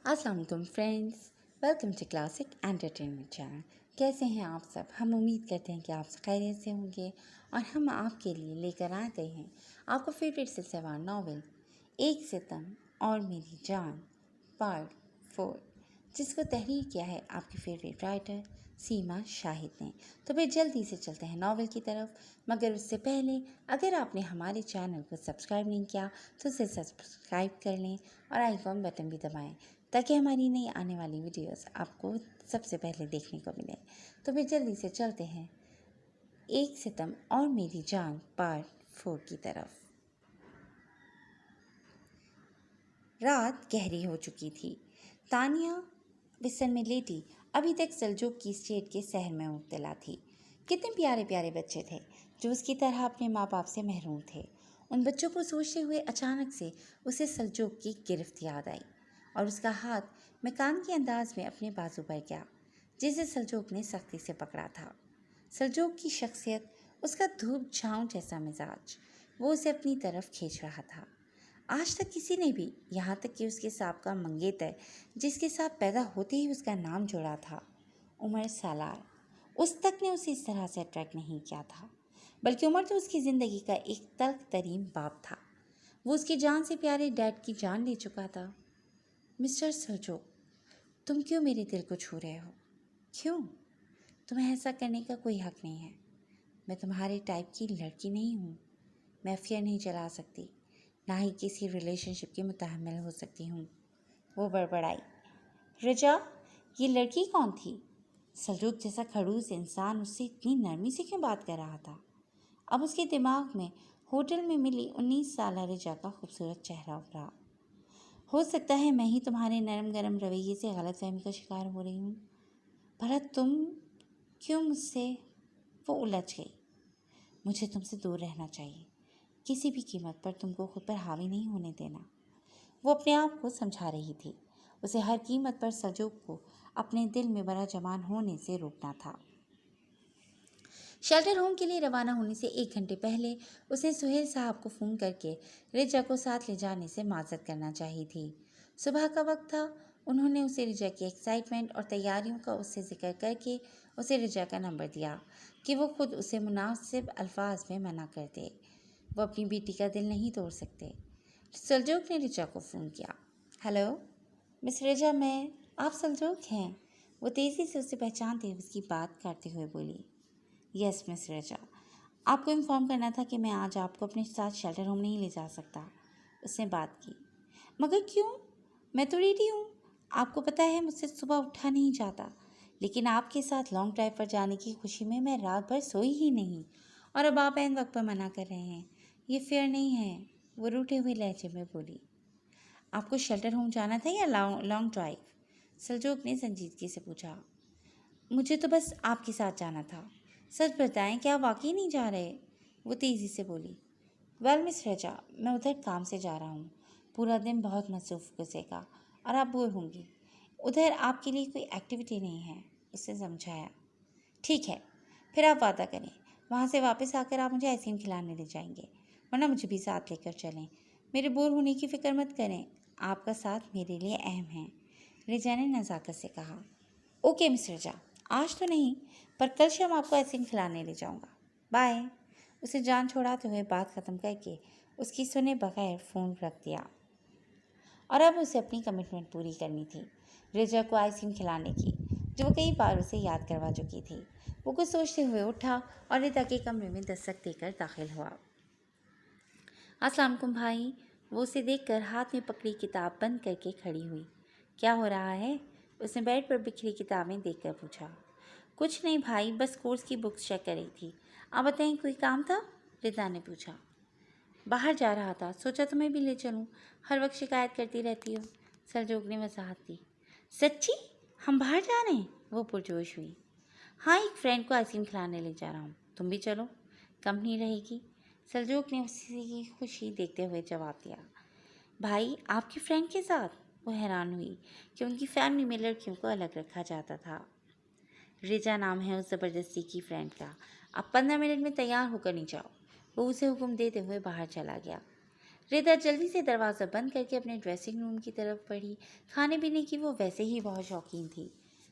अस्सलाम वालेकुम friends, welcome to classic entertainment channel. कैसे हैं आप सब? हम उम्मीद करते हैं कि आप खैरियत से होंगे और हम आपके लिए लेकर आ गए हैं आपको फेवरेट सिलसिलेवार नावल एक सितम और मेरी जान पार्ट 4, जिसको तहरीर किया है आपकी फेवरेट राइटर सीमा शाहिद ने। तो फिर जल्दी से चलते हैं नावल की तरफ, मगर उससे पहले अगर आपने हमारे चैनल को सब्सक्राइब नहीं किया तो उसे सब्सक्राइब कर लें और आइकॉन बटन भी दबाएं ताकि हमारी नई आने वाली वीडियोस आपको सबसे पहले देखने को मिले। तो फिर जल्दी से चलते हैं एक सितम और मेरी जान पार्ट 4 की तरफ। रात गहरी हो चुकी थी। तानिया बिस्तर में लेटी अभी तक सलजोक की स्टेट के शहर में मुब्तला थी। कितने प्यारे प्यारे बच्चे थे जो उसकी तरह अपने माँ बाप से महरूम थे। उन बच्चों को सोचते हुए अचानक से उसे सलजोक की गिरफ्त याद आई और उसका हाथ मकान के अंदाज में अपने बाजू पर गया जिसे सलजोक ने सख्ती से पकड़ा था। सलजोक की शख्सियत, उसका धूप छाँव जैसा मिजाज, वो उसे अपनी तरफ खींच रहा था। आज तक किसी ने भी, यहाँ तक कि उसके साबका मंगेतर जिसके साथ पैदा होते ही उसका नाम जुड़ा था, उमर सालार, उस तक ने उसे इस तरह से अट्रैक्ट नहीं किया था। बल्कि उमर तो उसकी ज़िंदगी का एक तल्ख तरीन बाप था। वो उसकी जान से प्यारे डैड की जान ले चुका था। मिस्टर सरजो, तुम क्यों मेरे दिल को छू रहे हो? क्यों? तुम्हें ऐसा करने का कोई हक नहीं है। मैं तुम्हारे टाइप की लड़की नहीं हूँ। मैं अफेयर नहीं चला सकती, ना ही किसी रिलेशनशिप की मुतहम्मिल हो सकती हूँ, वो बड़बड़ाई। रजा, ये लड़की कौन थी? सलजोक जैसा खड़ूस इंसान उससे इतनी नरमी से क्यों बात कर रहा था? अब उसके दिमाग में होटल में मिली 19 साल रजा का खूबसूरत चेहरा उभरा। हो सकता है मैं ही तुम्हारे नरम गरम रवैये से गलतफहमी का शिकार हो रही हूँ। भला तुम क्यों मुझसे? वो उलझ गई। मुझे तुमसे दूर रहना चाहिए, किसी भी कीमत पर तुमको खुद पर हावी नहीं होने देना। वो अपने आप को समझा रही थी। उसे हर कीमत पर सजोक को अपने दिल में बड़ा जमान होने से रोकना था। शेल्टर होम के लिए रवाना होने से 1 घंटे पहले उसने सुहेल साहब को फ़ोन करके रिजा को साथ ले जाने से माजरत करना चाहिए थी। सुबह का वक्त था। उन्होंने उसे रिजा की एक्साइटमेंट और तैयारियों का उससे जिक्र करके उसे रिजा का नंबर दिया कि वो खुद उसे मुनासिब अल्फाज में मना कर दे। वो अपनी बेटी का दिल नहीं तोड़ सकते। सलजोक ने रिजा को फ़ोन किया। हेलो मिस रिजा, आप सलजोक हैं? वो तेज़ी से उसे पहचानते हुए उसकी बात करते हुए बोली। यस मिस रिजा, आपको इन्फॉर्म करना था कि मैं आज आपको अपने साथ शेल्टर होम नहीं ले जा सकता। उसने बात की। मगर क्यों? मैं तो रेडी हूँ। आपको पता है मुझसे सुबह उठा नहीं जाता, लेकिन आपके साथ लॉन्ग ड्राइव पर जाने की खुशी में मैं रात भर सोई ही नहीं, और अब आप ऐन वक्त पर मना कर रहे हैं। ये फेयर नहीं है, वो रूठे हुए लहजे में बोली। आपको शेल्टर होम जाना था या लॉन्ग ड्राइव? सलजोक ने संजीदगी से पूछा। मुझे तो बस आपके साथ जाना था। सच बताएं, क्या आप वाकई नहीं जा रहे? वो तेज़ी से बोली। वेल मिस रजा, मैं उधर काम से जा रहा हूँ। पूरा दिन बहुत मसरूफ़ गुजरेगा और आप बोर होंगी। उधर आपके लिए कोई एक्टिविटी नहीं है, उससे समझाया। ठीक है, फिर आप वादा करें, वहाँ से वापस आकर आप मुझे आइसक्रीम खिलाने ले जाएंगे, वरना मुझे भी साथ लेकर चलें। मेरे बोर होने की फ़िक्र मत करें, आपका साथ मेरे लिए अहम है, रिजा ने नज़ाकत से कहा। ओके मिस रजा, आज तो नहीं, पर कल शाम आपको आइसक्रीम खिलाने ले जाऊंगा। बाय। उसे जान छोड़ाते हुए बात ख़त्म करके उसकी सुने बगैर फ़ोन रख दिया। और अब उसे अपनी कमिटमेंट पूरी करनी थी, रिजा को आइसक्रीम खिलाने की, जो वो कई बार उसे याद करवा चुकी थी। वो कुछ सोचते हुए उठा और रिजा के कमरे में दस्तक देकर दाखिल हुआ। अस्सलाम वालेकुम भाई। वो उसे देखकर हाथ में पकड़ी किताब बंद करके खड़ी हुई। क्या हो रहा है? उसने बेड पर बिखरी किताबें देखकर पूछा। कुछ नहीं भाई, बस कोर्स की बुक्स चेक कर रही थी। आप बताएं, कोई काम था? रिदा ने पूछा। बाहर जा रहा था, सोचा तुम्हें भी ले चलूं। हर वक्त शिकायत करती रहती हो, सरजोग ने वजाहत दी। सच्ची? हम बाहर जा रहे हैं? वो पुरजोश हुई। हाँ, एक फ्रेंड को आइसक्रीम खिलाने ले जा रहा हूँ, तुम भी चलो, कंपनी रहेगी। सलजोक ने उसी की खुशी देखते हुए जवाब दिया। भाई, आपकी फ्रेंड के साथ? वो हैरान हुई कि उनकी फैमिली में लड़कियों को अलग रखा जाता था। रिजा नाम है उस ज़बरदस्ती की फ्रेंड का। आप 15 मिनट में तैयार होकर नहीं जाओ। वो उसे हुक्म देते हुए बाहर चला गया। रिदा जल्दी से दरवाज़ा बंद करके अपने ड्रेसिंग रूम की तरफ बढ़ी। खाने पीने की वो वैसे ही बहुत शौकीन थी।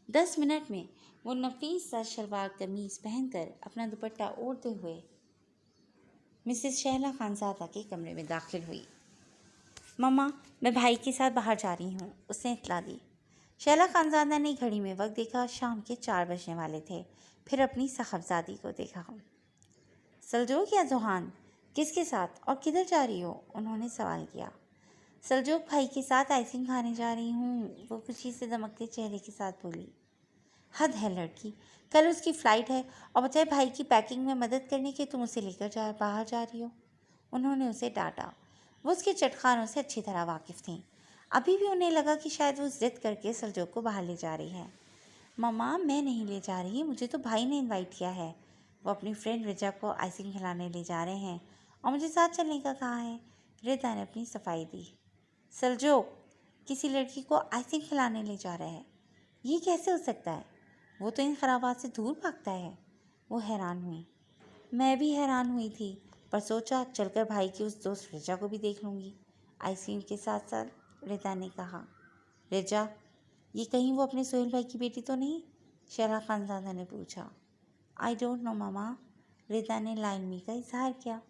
10 मिनट में वो नफीस सा शलवार कमीज पहनकर अपना दुपट्टा ओढ़ते हुए मिसेस शहला खानजादा के कमरे में दाखिल हुई। मम्मा, मैं भाई के साथ बाहर जा रही हूँ, उसने इतला दी। शैला खानजादा ने घड़ी में वक्त देखा। शाम के 4 बजने वाले थे। फिर अपनी साहबजादी को देखा। सलजोक या जोहान, किसके साथ और किधर जा रही हो? उन्होंने सवाल किया। सलजोक भाई के साथ आइसक्रीम खाने जा रही हूँ, वो खुशी से दमकते चेहरे के साथ बोली। हद है लड़की, कल उसकी फ़्लाइट है और बजाय भाई की पैकिंग में मदद करने के तुम उसे लेकर बाहर जा रही हो। उन्होंने उसे डांटा। वो उसके चटखानों से अच्छी तरह वाकिफ़ थीं। अभी भी उन्हें लगा कि शायद वो जिद करके सलजोक को बाहर ले जा रही है। मम्मा, मैं नहीं ले जा रही, मुझे तो भाई ने इनवाइट किया है। वो अपनी फ्रेंड रिजा को आइसक्रीम खिलाने ले जा रहे हैं और मुझे साथ चलने का कहा है। रिदा ने अपनी सफाई दी। सलजोक किसी लड़की को आइसक्रीम खिलाने ले जा रहा है, ये कैसे हो सकता है? वो तो इन खराबात से दूर भागता है। वो हैरान हुई। मैं भी हैरान हुई थी, पर सोचा चलकर भाई की उस दोस्त रिजा को भी देख लूँगी। आइसक्रीम के साथ साथ रिदा ने कहा। रिजा, ये कहीं वो अपने सोहेल भाई की बेटी तो नहीं? शहला खानजादा ने पूछा। आई डोंट नो मामा, रिदा ने लाइनमी का इजहार किया।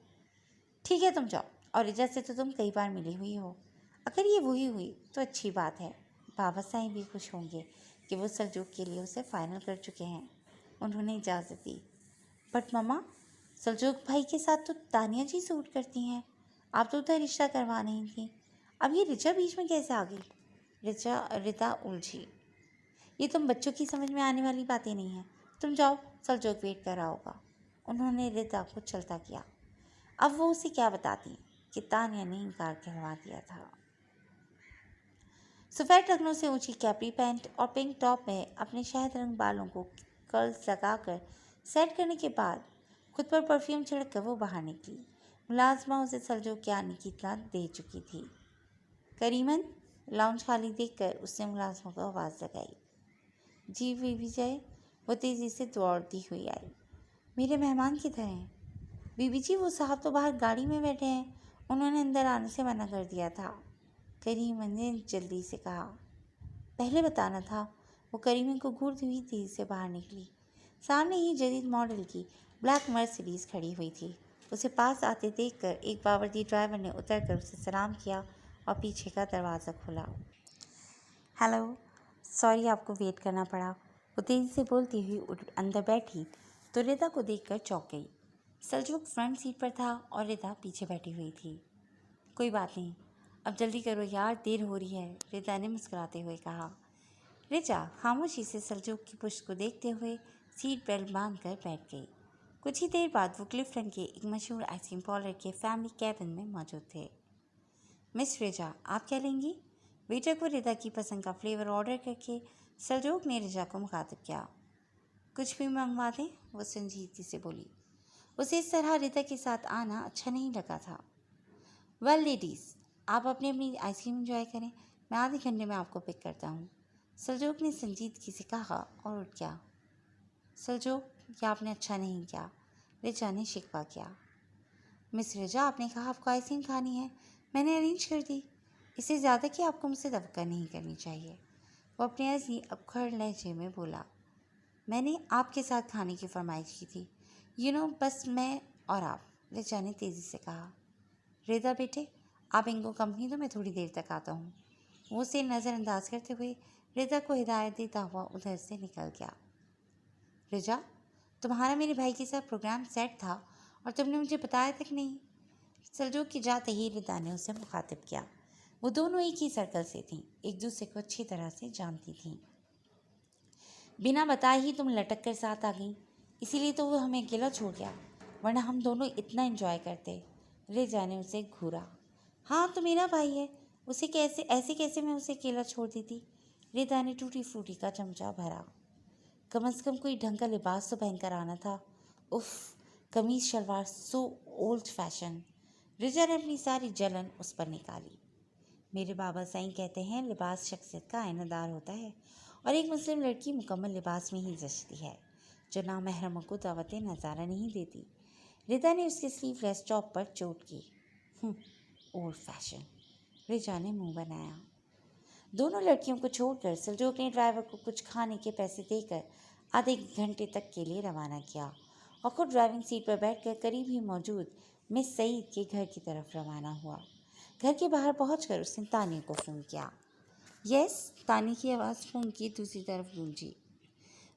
ठीक है, तुम जाओ, और रिजा से तो तुम कई बार मिली हुई हो। अगर ये वही हुई तो अच्छी बात है। बाबा साईं भी खुश होंगे कि वो सलजोक के लिए उसे फाइनल कर चुके हैं। उन्होंने इजाज़त दी। बट मम्मा, सलजोक भाई के साथ तो तानिया जी सूट करती हैं। आप तो उधर रिश्ता करवा नहीं थी, अब ये रिचा बीच में कैसे आ गई? रिदा उलझी। ये तुम बच्चों की समझ में आने वाली बातें नहीं हैं। तुम जाओ, सलजोक वेट कर रहा होगा। उन्होंने रिदा को चलता किया। अब वो उसे क्या बताती कि तानिया ने इनकार करवा दिया था। सफ़ेद टखनों से ऊंची कैपरी पैंट और पिंक टॉप में अपने शहद रंग बालों को कर्ल्स लगाकर सेट करने के बाद खुद पर परफ्यूम छिड़क कर वो बाहर निकली। मुलाजमा उसे सलजोक के आने की इत्तला दे चुकी थी। करीमन, लाउंज खाली देखकर उसने मुलाजमा को आवाज़ लगाई। जी बीबी जय, वो तेज़ी से दौड़ती हुई आई। मेरे मेहमान किधर हैं? बीबी जी, वो साहब तो बाहर गाड़ी में बैठे हैं, उन्होंने अंदर आने से मना कर दिया था। करीमन ने जल्दी से कहा। पहले बताना था। वो करीमन को घूरती हुई तेज़ी से बाहर निकली। सामने ही जदीद मॉडल की ब्लैक मर्सिडीज़ खड़ी हुई थी। उसे पास आते देखकर एक बावर्दी ड्राइवर ने उतरकर उसे सलाम किया और पीछे का दरवाज़ा खोला। हेलो, सॉरी आपको वेट करना पड़ा। वो तेज़ी से बोलती हुई अंदर बैठी तो रिदा को देखकर चौंक गई। सलजोक फ्रंट सीट पर था और रिदा पीछे बैठी हुई थी। कोई बात नहीं, अब जल्दी करो यार, देर हो रही है, रिदा ने मुस्कुराते हुए कहा। रिचा खामोशी से सलजोक की पुश्त को देखते हुए सीट बेल्ट बांध कर बैठ गई। कुछ ही देर बाद वो क्लिफ्टन के एक मशहूर आइसक्रीम पार्लर के फैमिली कैबिन में मौजूद थे। मिस रिचा, आप क्या लेंगी? वेटर को रिदा की पसंद का फ्लेवर ऑर्डर करके सलजोक ने रिचा को मुखातिब किया। कुछ भी मंगवा दें, वो संजीदगी से बोली। उसे इस तरह रिदा के साथ आना अच्छा नहीं लगा था। वेल लेडीज़, आप अपनी अपनी आइसक्रीम एंजॉय करें, मैं आधे घंटे में आपको पिक करता हूँ, सलजोक ने संजीदगी से कहा और उठ गया। सलजोक, यह आपने अच्छा नहीं किया, रिचा ने शिकवा किया। मिस रिचा, आपने कहा आपको आइसक्रीम खानी है, मैंने अरेंज कर दी, इससे ज़्यादा कि आपको मुझसे तवक्को नहीं करनी चाहिए। वो अपने ऐसी अबखड़ लहजे में बोला। मैंने आपके साथ खाने की फरमाइश की थी, बस मैं और आप, रिचा ने तेज़ी से कहा। रिदा बेटे, आप इनको कंपनी दो, मैं थोड़ी देर तक आता हूँ। वो उसे नज़रअंदाज करते हुए रिदा को हिदायत देता हुआ उधर से निकल गया। रिजा, तुम्हारा मेरे भाई के साथ प्रोग्राम सेट था और तुमने मुझे बताया तक नहीं। सलजोक की जाते ही रिदा ने उसे मुखातिब किया। वो दोनों एक ही सर्कल से थीं, एक दूसरे को अच्छी तरह से जानती थीं। बिना बताए ही तुम लटक कर साथ आ गई, इसीलिए तो वो हमें अकेला छोड़ गया, वरना हम दोनों इतना एंजॉय करते। रिजा ने उसे घूरा। हाँ, तो मेरा भाई है, उसे कैसे मैं उसे अकेला छोड़ देती? रिदा ने टूटी फ्रूटी का चमचा भरा। कम से कम कोई ढंग का लिबास तो पहनकर आना था। उफ, कमीज शलवार सो ओल्ड फैशन। रिजा ने अपनी सारी जलन उस पर निकाली। मेरे बाबा साईं कहते हैं लिबास शख्सियत का आईनादार होता है और एक मुस्लिम लड़की मुकम्मल लिबास में ही जचती है, जो नामहरमों को दावत नज़ारा नहीं देती। रिदा ने उसके स्लीवलेस टॉप पर चोट की। ओल्ड फैशन, रिचा ने मुंह बनाया। दोनों लड़कियों को छोड़कर सलजोक ने ड्राइवर को कुछ खाने के पैसे देकर आधे घंटे तक के लिए रवाना किया और खुद ड्राइविंग सीट पर बैठकर करीब ही मौजूद मिस सईद के घर की तरफ रवाना हुआ। घर के बाहर पहुंचकर उसने तानिया को फ़ोन किया। यस, तानिया की आवाज़ फ़ोन की दूसरी तरफ गूंजी।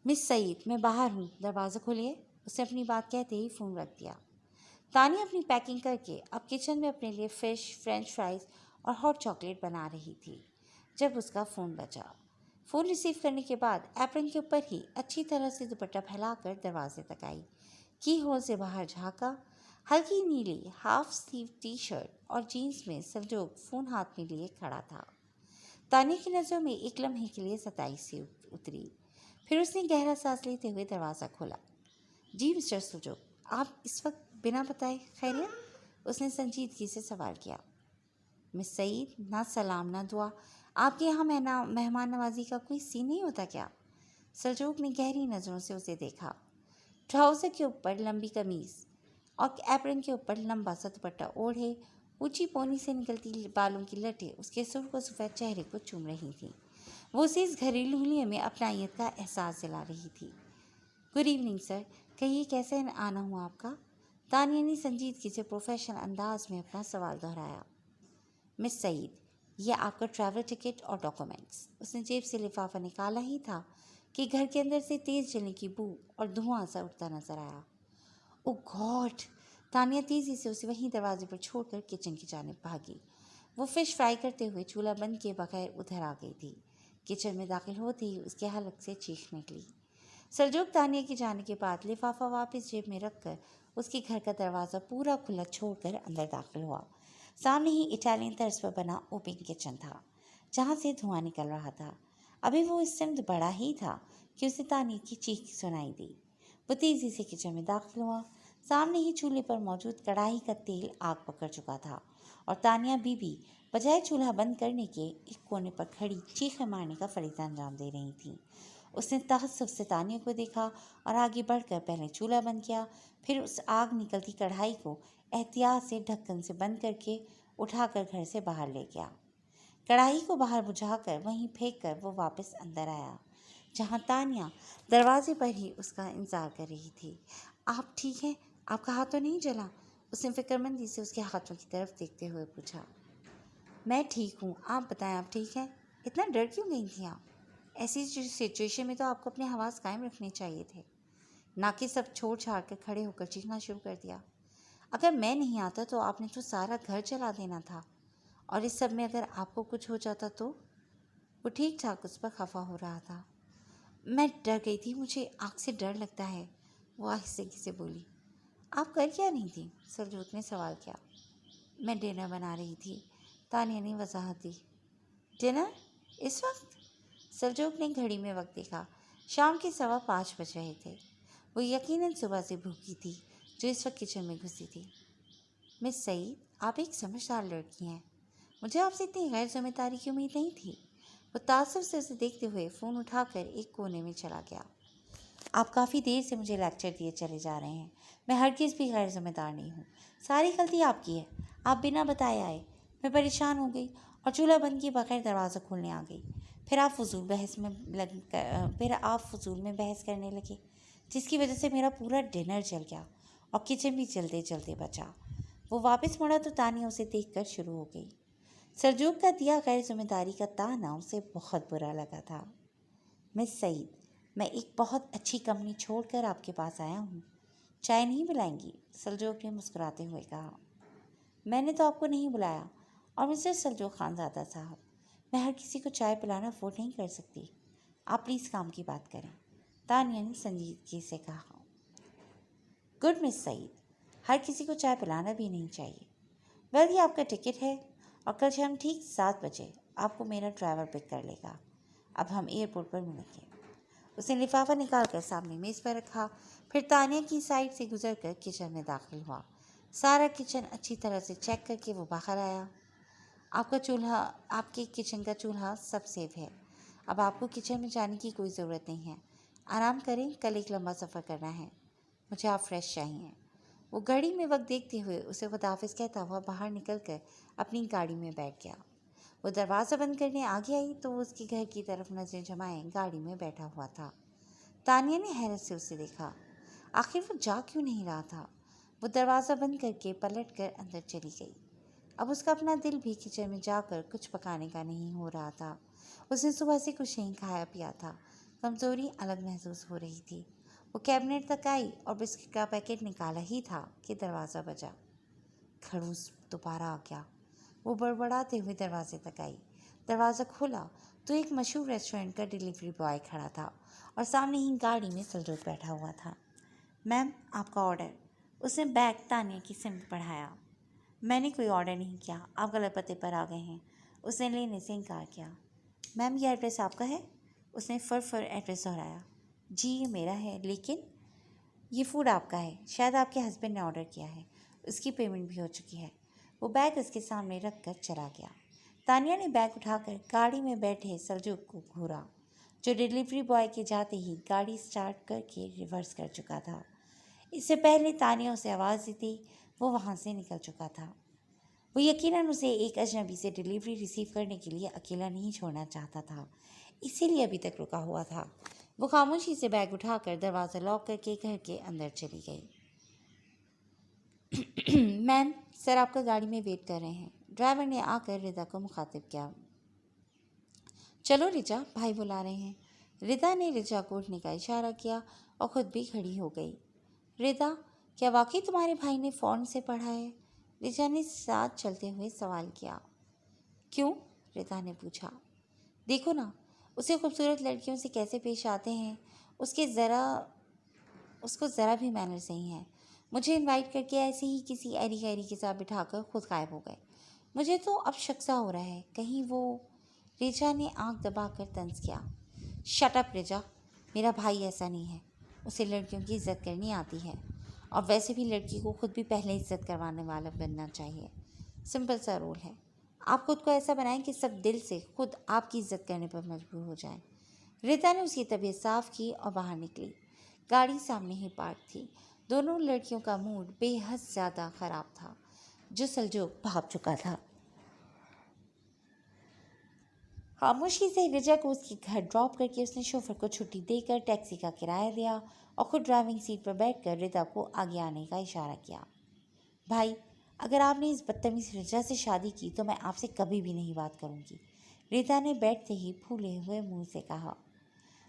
मिस सईद, मैं बाहर हूँ, दरवाज़ा खोलिए। उसने अपनी बात कहते ही फ़ोन रख दिया। तानिया अपनी पैकिंग करके अब किचन में अपने लिए फ़िश, फ्रेंच फ्राइज़ और हॉट चॉकलेट बना रही थी जब उसका फ़ोन बजा। फ़ोन रिसीव करने के बाद एप्रन के ऊपर ही अच्छी तरह से दुपट्टा फैलाकर दरवाजे तक आई। की होल से बाहर झाँका। हल्की नीली हाफ स्लीव टी शर्ट और जीन्स में सलजोक फ़ोन हाथ में लिए खड़ा था। तानिया की नज़रों में एक लम्हे के लिए सताई सी उतरी। फिर उसने गहरा सांस लेते हुए दरवाज़ा खोला। जी मिस्टर सलजोक, आप इस वक्त बिना बताए खैरियत? उसने संजीदगी से सवाल किया। मिस सईद, ना सलाम ना दुआ, आपके यहाँ मेहमान नवाजी का कोई सीन नहीं होता क्या? सलजोक ने गहरी नज़रों से उसे देखा। ट्राउज़र के ऊपर लंबी कमीज़ और एप्रन के ऊपर लंबा सा दुपट्टा ओढ़े ऊंची पोनी से निकलती बालों की लटें उसके सुर्ख सफ़ेद चेहरे को चूम रही थीं। वो उसे इस घरेलू हुलिये में अपनायत का एहसास दिला रही थी। गुड इवनिंग सर, कहिए कैसे आना हुआ आपका? तानिया ने संजीदगी से प्रोफेशनल अंदाज में अपना सवाल दोहराया। मिस सईद, ये आपका ट्रैवल टिकट और डॉक्यूमेंट्स। उसने जेब से लिफाफा निकाला ही था कि घर के अंदर से तेज़ जलने की बू और धुआं सा उठता नजर आया। ओ गॉड! तानिया तेज़ी से उसे वहीं दरवाजे पर छोड़कर किचन की जानिब भागी। वो फिश फ्राई करते हुए चूल्हा बंद किए बगैर उधर आ गई थी। किचन में दाखिल होते ही उसके हलक से चीख निकली। सलजोक तानिया के जाने के बाद लिफाफा वापस जेब में रखकर उसके घर का दरवाज़ा पूरा खुला छोड़कर अंदर दाखिल हुआ। सामने ही इटालियन तर्ज पर बना ओपन किचन था जहाँ से धुआं निकल रहा था। अभी वो इस सिमत बड़ा ही था कि उसे तानिया की चीख सुनाई दी। वो तेज़ी से किचन में दाखिल हुआ। सामने ही चूल्हे पर मौजूद कढ़ाई का तेल आग पकड़ चुका था और तानिया बीबी बजाय चूल्हा बंद करने के एक कोने पर खड़ी चीखें मारने का फरीज़ा अंजाम दे रही थी। उसने तहस्सुफ से तानिया को देखा और आगे बढ़कर पहले चूल्हा बंद किया, फिर उस आग निकलती कढ़ाई को एहतियात से ढक्कन से बंद करके उठाकर घर से बाहर ले गया। कढ़ाई को बाहर बुझाकर वहीं फेंक कर वो वापस अंदर आया जहाँ तानिया दरवाजे पर ही उसका इंतजार कर रही थी। आप ठीक हैं? आपका हाथ तो नहीं जला? उसने फिक्रमंदी से उसके हाथों की तरफ देखते हुए पूछा। मैं ठीक हूँ, आप बताएं, आप ठीक हैं? इतना डर क्यों गई थी आप? ऐसी सिचुएशन में तो आपको अपने हवास कायम रखने चाहिए थे, ना कि सब छोड़ छाड़ कर खड़े होकर चीखना शुरू कर दिया। अगर मैं नहीं आता तो आपने तो सारा घर जला देना था, और इस सब में अगर आपको कुछ हो जाता तो? वो ठीक ठाक उस पर खफा हो रहा था। मैं डर गई थी, मुझे आग से डर लगता है, वो आहिस्ते से बोली। आप कर क्या नहीं थी? सरजोत ने सवाल किया। मैं डिनर बना रही थी, तानिया ने वजाहत दी। डिनर? इस वक्त? सरजोक ने घड़ी में वक्त देखा। शाम के 5:15 बज रहे थे। वो यकीनन सुबह से भूखी थी जो इस वक्त किचन में घुसी थी। मिस सईद, आप एक समझदार लड़की हैं, मुझे आपसे इतनी गैर जिम्मेदारी की उम्मीद नहीं थी। वो तासुर से उसे देखते हुए फ़ोन उठाकर एक कोने में चला गया। आप काफ़ी देर से मुझे लेक्चर दिए चले जा रहे हैं। मैं हरगिज़ भी गैर जिम्मेदार नहीं हूँ। सारी गलती आपकी है। आप बिना बताए आए, मैं परेशान हो गई और चूल्हा बंद किए बगैर दरवाज़ा खोलने आ गई। फिर आप फजूल में बहस करने लगे, जिसकी वजह से मेरा पूरा डिनर जल गया और किचन भी जलते जलते बचा। वो वापस मुड़ा तो तानिया उसे देखकर शुरू हो गई। सरजोक का दिया गैर जिम्मेदारी का ताना उसे बहुत बुरा लगा था। मिस सईद, मैं एक बहुत अच्छी कंपनी छोड़कर आपके पास आया हूँ। चाय नहीं बुलाएंगी? सलजोक ने मुस्कुराते हुए कहा। मैंने तो आपको नहीं बुलाया, और मिस्टर सलजोक खानज़ादा साहब, मैं हर किसी को चाय पिलाना अफोर्ड नहीं कर सकती। आप प्लीज़ काम की बात करें, तानिया ने संजीदगी से कहा। गुड मिस सईद, हर किसी को चाय पिलाना भी नहीं चाहिए। वेल, ये आपका टिकट है और कल शाम ठीक 7 बजे आपको मेरा ड्राइवर पिक कर लेगा। अब हम एयरपोर्ट पर मिलेंगे। उसने लिफाफा निकालकर सामने मेज़ पर रखा, फिर तानिया की साइड से गुजरकर किचन में दाखिल हुआ। सारा किचन अच्छी तरह से चेक करके वो बाहर आया। आपके किचन का चूल्हा सब सेफ है। अब आपको किचन में जाने की कोई ज़रूरत नहीं है। आराम करें, कल एक लंबा सफ़र करना है। मुझे आप फ्रेश चाहिए। वो घड़ी में वक्त देखते हुए उसे खुदाफिज कहता हुआ बाहर निकलकर अपनी गाड़ी में बैठ गया। वो दरवाज़ा बंद करने आगे आई तो वो उसके घर की तरफ नजरें जमाए गाड़ी में बैठा हुआ था। तानिया ने हैरत से उसे देखा। आखिर वो जा क्यों नहीं रहा था? वो दरवाज़ा बंद करके पलट कर अंदर चली गई। अब उसका अपना दिल भी किचन में जाकर कुछ पकाने का नहीं हो रहा था। उसने सुबह से कुछ नहीं खाया पिया था। कमज़ोरी अलग महसूस हो रही थी। वो कैबिनेट तक आई और बिस्किट का पैकेट निकाला ही था कि दरवाज़ा बजा। खड़ूस दोबारा आ गया। वो बड़बड़ाते हुए दरवाजे तक आई। दरवाज़ा खोला तो एक मशहूर रेस्टोरेंट का डिलीवरी बॉय खड़ा था और सामने ही गाड़ी में सलजोत बैठा हुआ था। मैम, आपका ऑर्डर। उसने बैग तानिया की सिर में बढ़ाया। मैंने कोई ऑर्डर नहीं किया, आप गलत पते पर आ गए हैं। उसने लेने से इनकार किया। मैम, ये एड्रेस आपका है? उसने फर एड्रेस दोहराया। जी, ये मेरा है, लेकिन ये फूड आपका है। शायद आपके हस्बैंड ने ऑर्डर किया है। उसकी पेमेंट भी हो चुकी है। वो बैग उसके सामने रख कर चला गया। तानिया ने बैग उठाकर गाड़ी में बैठे सलजोक को घूरा, जो डिलीवरी बॉय के जाते ही गाड़ी स्टार्ट करके रिवर्स कर चुका था। इससे पहले तानिया उसे आवाज़ दी थी, वो वहाँ से निकल चुका था। वो यकीनन उसे एक अजनबी से डिलीवरी रिसीव करने के लिए अकेला नहीं छोड़ना चाहता था, इसीलिए अभी तक रुका हुआ था। वो खामोशी से बैग उठाकर दरवाज़ा लॉक करके घर के अंदर चली गई। मैम, सर आपका गाड़ी में वेट कर रहे हैं। ड्राइवर ने आकर रिदा को मुखातिब किया। चलो रिजा, भाई बुला रहे हैं। रिदा ने रिजा को उठने का इशारा किया और खुद भी खड़ी हो गई। रिदा, क्या वाकई तुम्हारे भाई ने फ़ौरन से पढ़ा है? रिजा ने साथ चलते हुए सवाल किया। क्यों? रिदा ने पूछा। देखो ना, उसे खूबसूरत लड़कियों से कैसे पेश आते हैं। उसको ज़रा भी मैनर्स नहीं है। मुझे इनवाइट करके ऐसे ही किसी ऐरी गैरी के साथ बिठाकर खुद गायब हो गए। मुझे तो अब शक सा हो रहा है, कहीं वो। रिजा ने आंख दबाकर तंज किया। शट अप रिजा, मेरा भाई ऐसा नहीं है। उसे लड़कियों की इज्जत करनी आती है, और वैसे भी लड़की को खुद भी पहले इज्जत करवाने वाला बनना चाहिए। सिंपल सा रूल है। आप खुद को ऐसा बनाएं कि सब दिल से खुद आपकी इज्जत करने पर मजबूर हो जाएं। रिता ने उसकी तबीयत साफ की और बाहर निकली। गाड़ी सामने ही पार्क थी। दोनों लड़कियों का मूड बेहद ज़्यादा ख़राब था, जो सलजोक भाग चुका था। खामोशी से रिजा को उसके घर ड्रॉप करके उसने शोफर को छुट्टी देकर टैक्सी का किराया दिया और खुद ड्राइविंग सीट पर बैठकर रिदा को आगे आने का इशारा किया। भाई, अगर आपने इस बदतमीज रिजा से शादी की तो मैं आपसे कभी भी नहीं बात करूंगी। रिदा ने बैठते ही फूले हुए मुंह से कहा।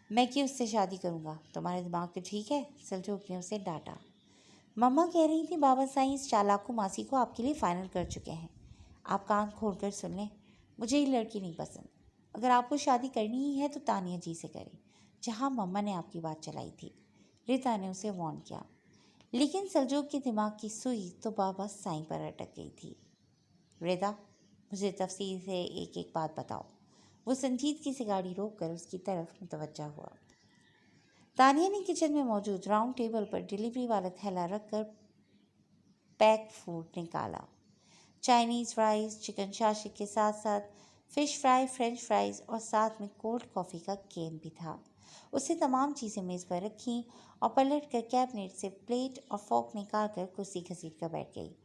मैं क्यों उससे शादी करूंगा? तुम्हारे दिमाग तो ठीक है, सलजोक ने उसे डांटा। मम्मा कह रही थी बाबा साईं इस चालाकू मासी को आपके लिए फाइनल कर चुके हैं। आप कान खोल कर सुन लें, मुझे ये लड़की नहीं पसंद। अगर आपको शादी करनी ही है तो तानिया जी से करें, जहाँ मम्मा ने आपकी बात चलाई थी। रिता ने उसे वार्न किया। लेकिन सलजोक के दिमाग की सुई तो बाबा साईं पर अटक गई थी। रिदा, मुझे तफसील से एक एक बात बताओ। वो संजीदगी से गाड़ी रोक कर उसकी तरफ मुतवज्जा हुआ। तानिया ने किचन में मौजूद राउंड टेबल पर डिलीवरी वाला थैला रखकर पैक फूड निकाला। चाइनीज़ फ्राइज़, चिकन शाशी के साथ साथ फ़िश फ्राई, फ्रेंच फ्राइज़ और साथ में कोल्ड कॉफ़ी का केन भी था। उसने तमाम चीज़ें मेज़ पर रखीं और पलट कर कैबिनेट से प्लेट और फोर्क निकाल कर कुर्सी घसीट कर बैठ गई।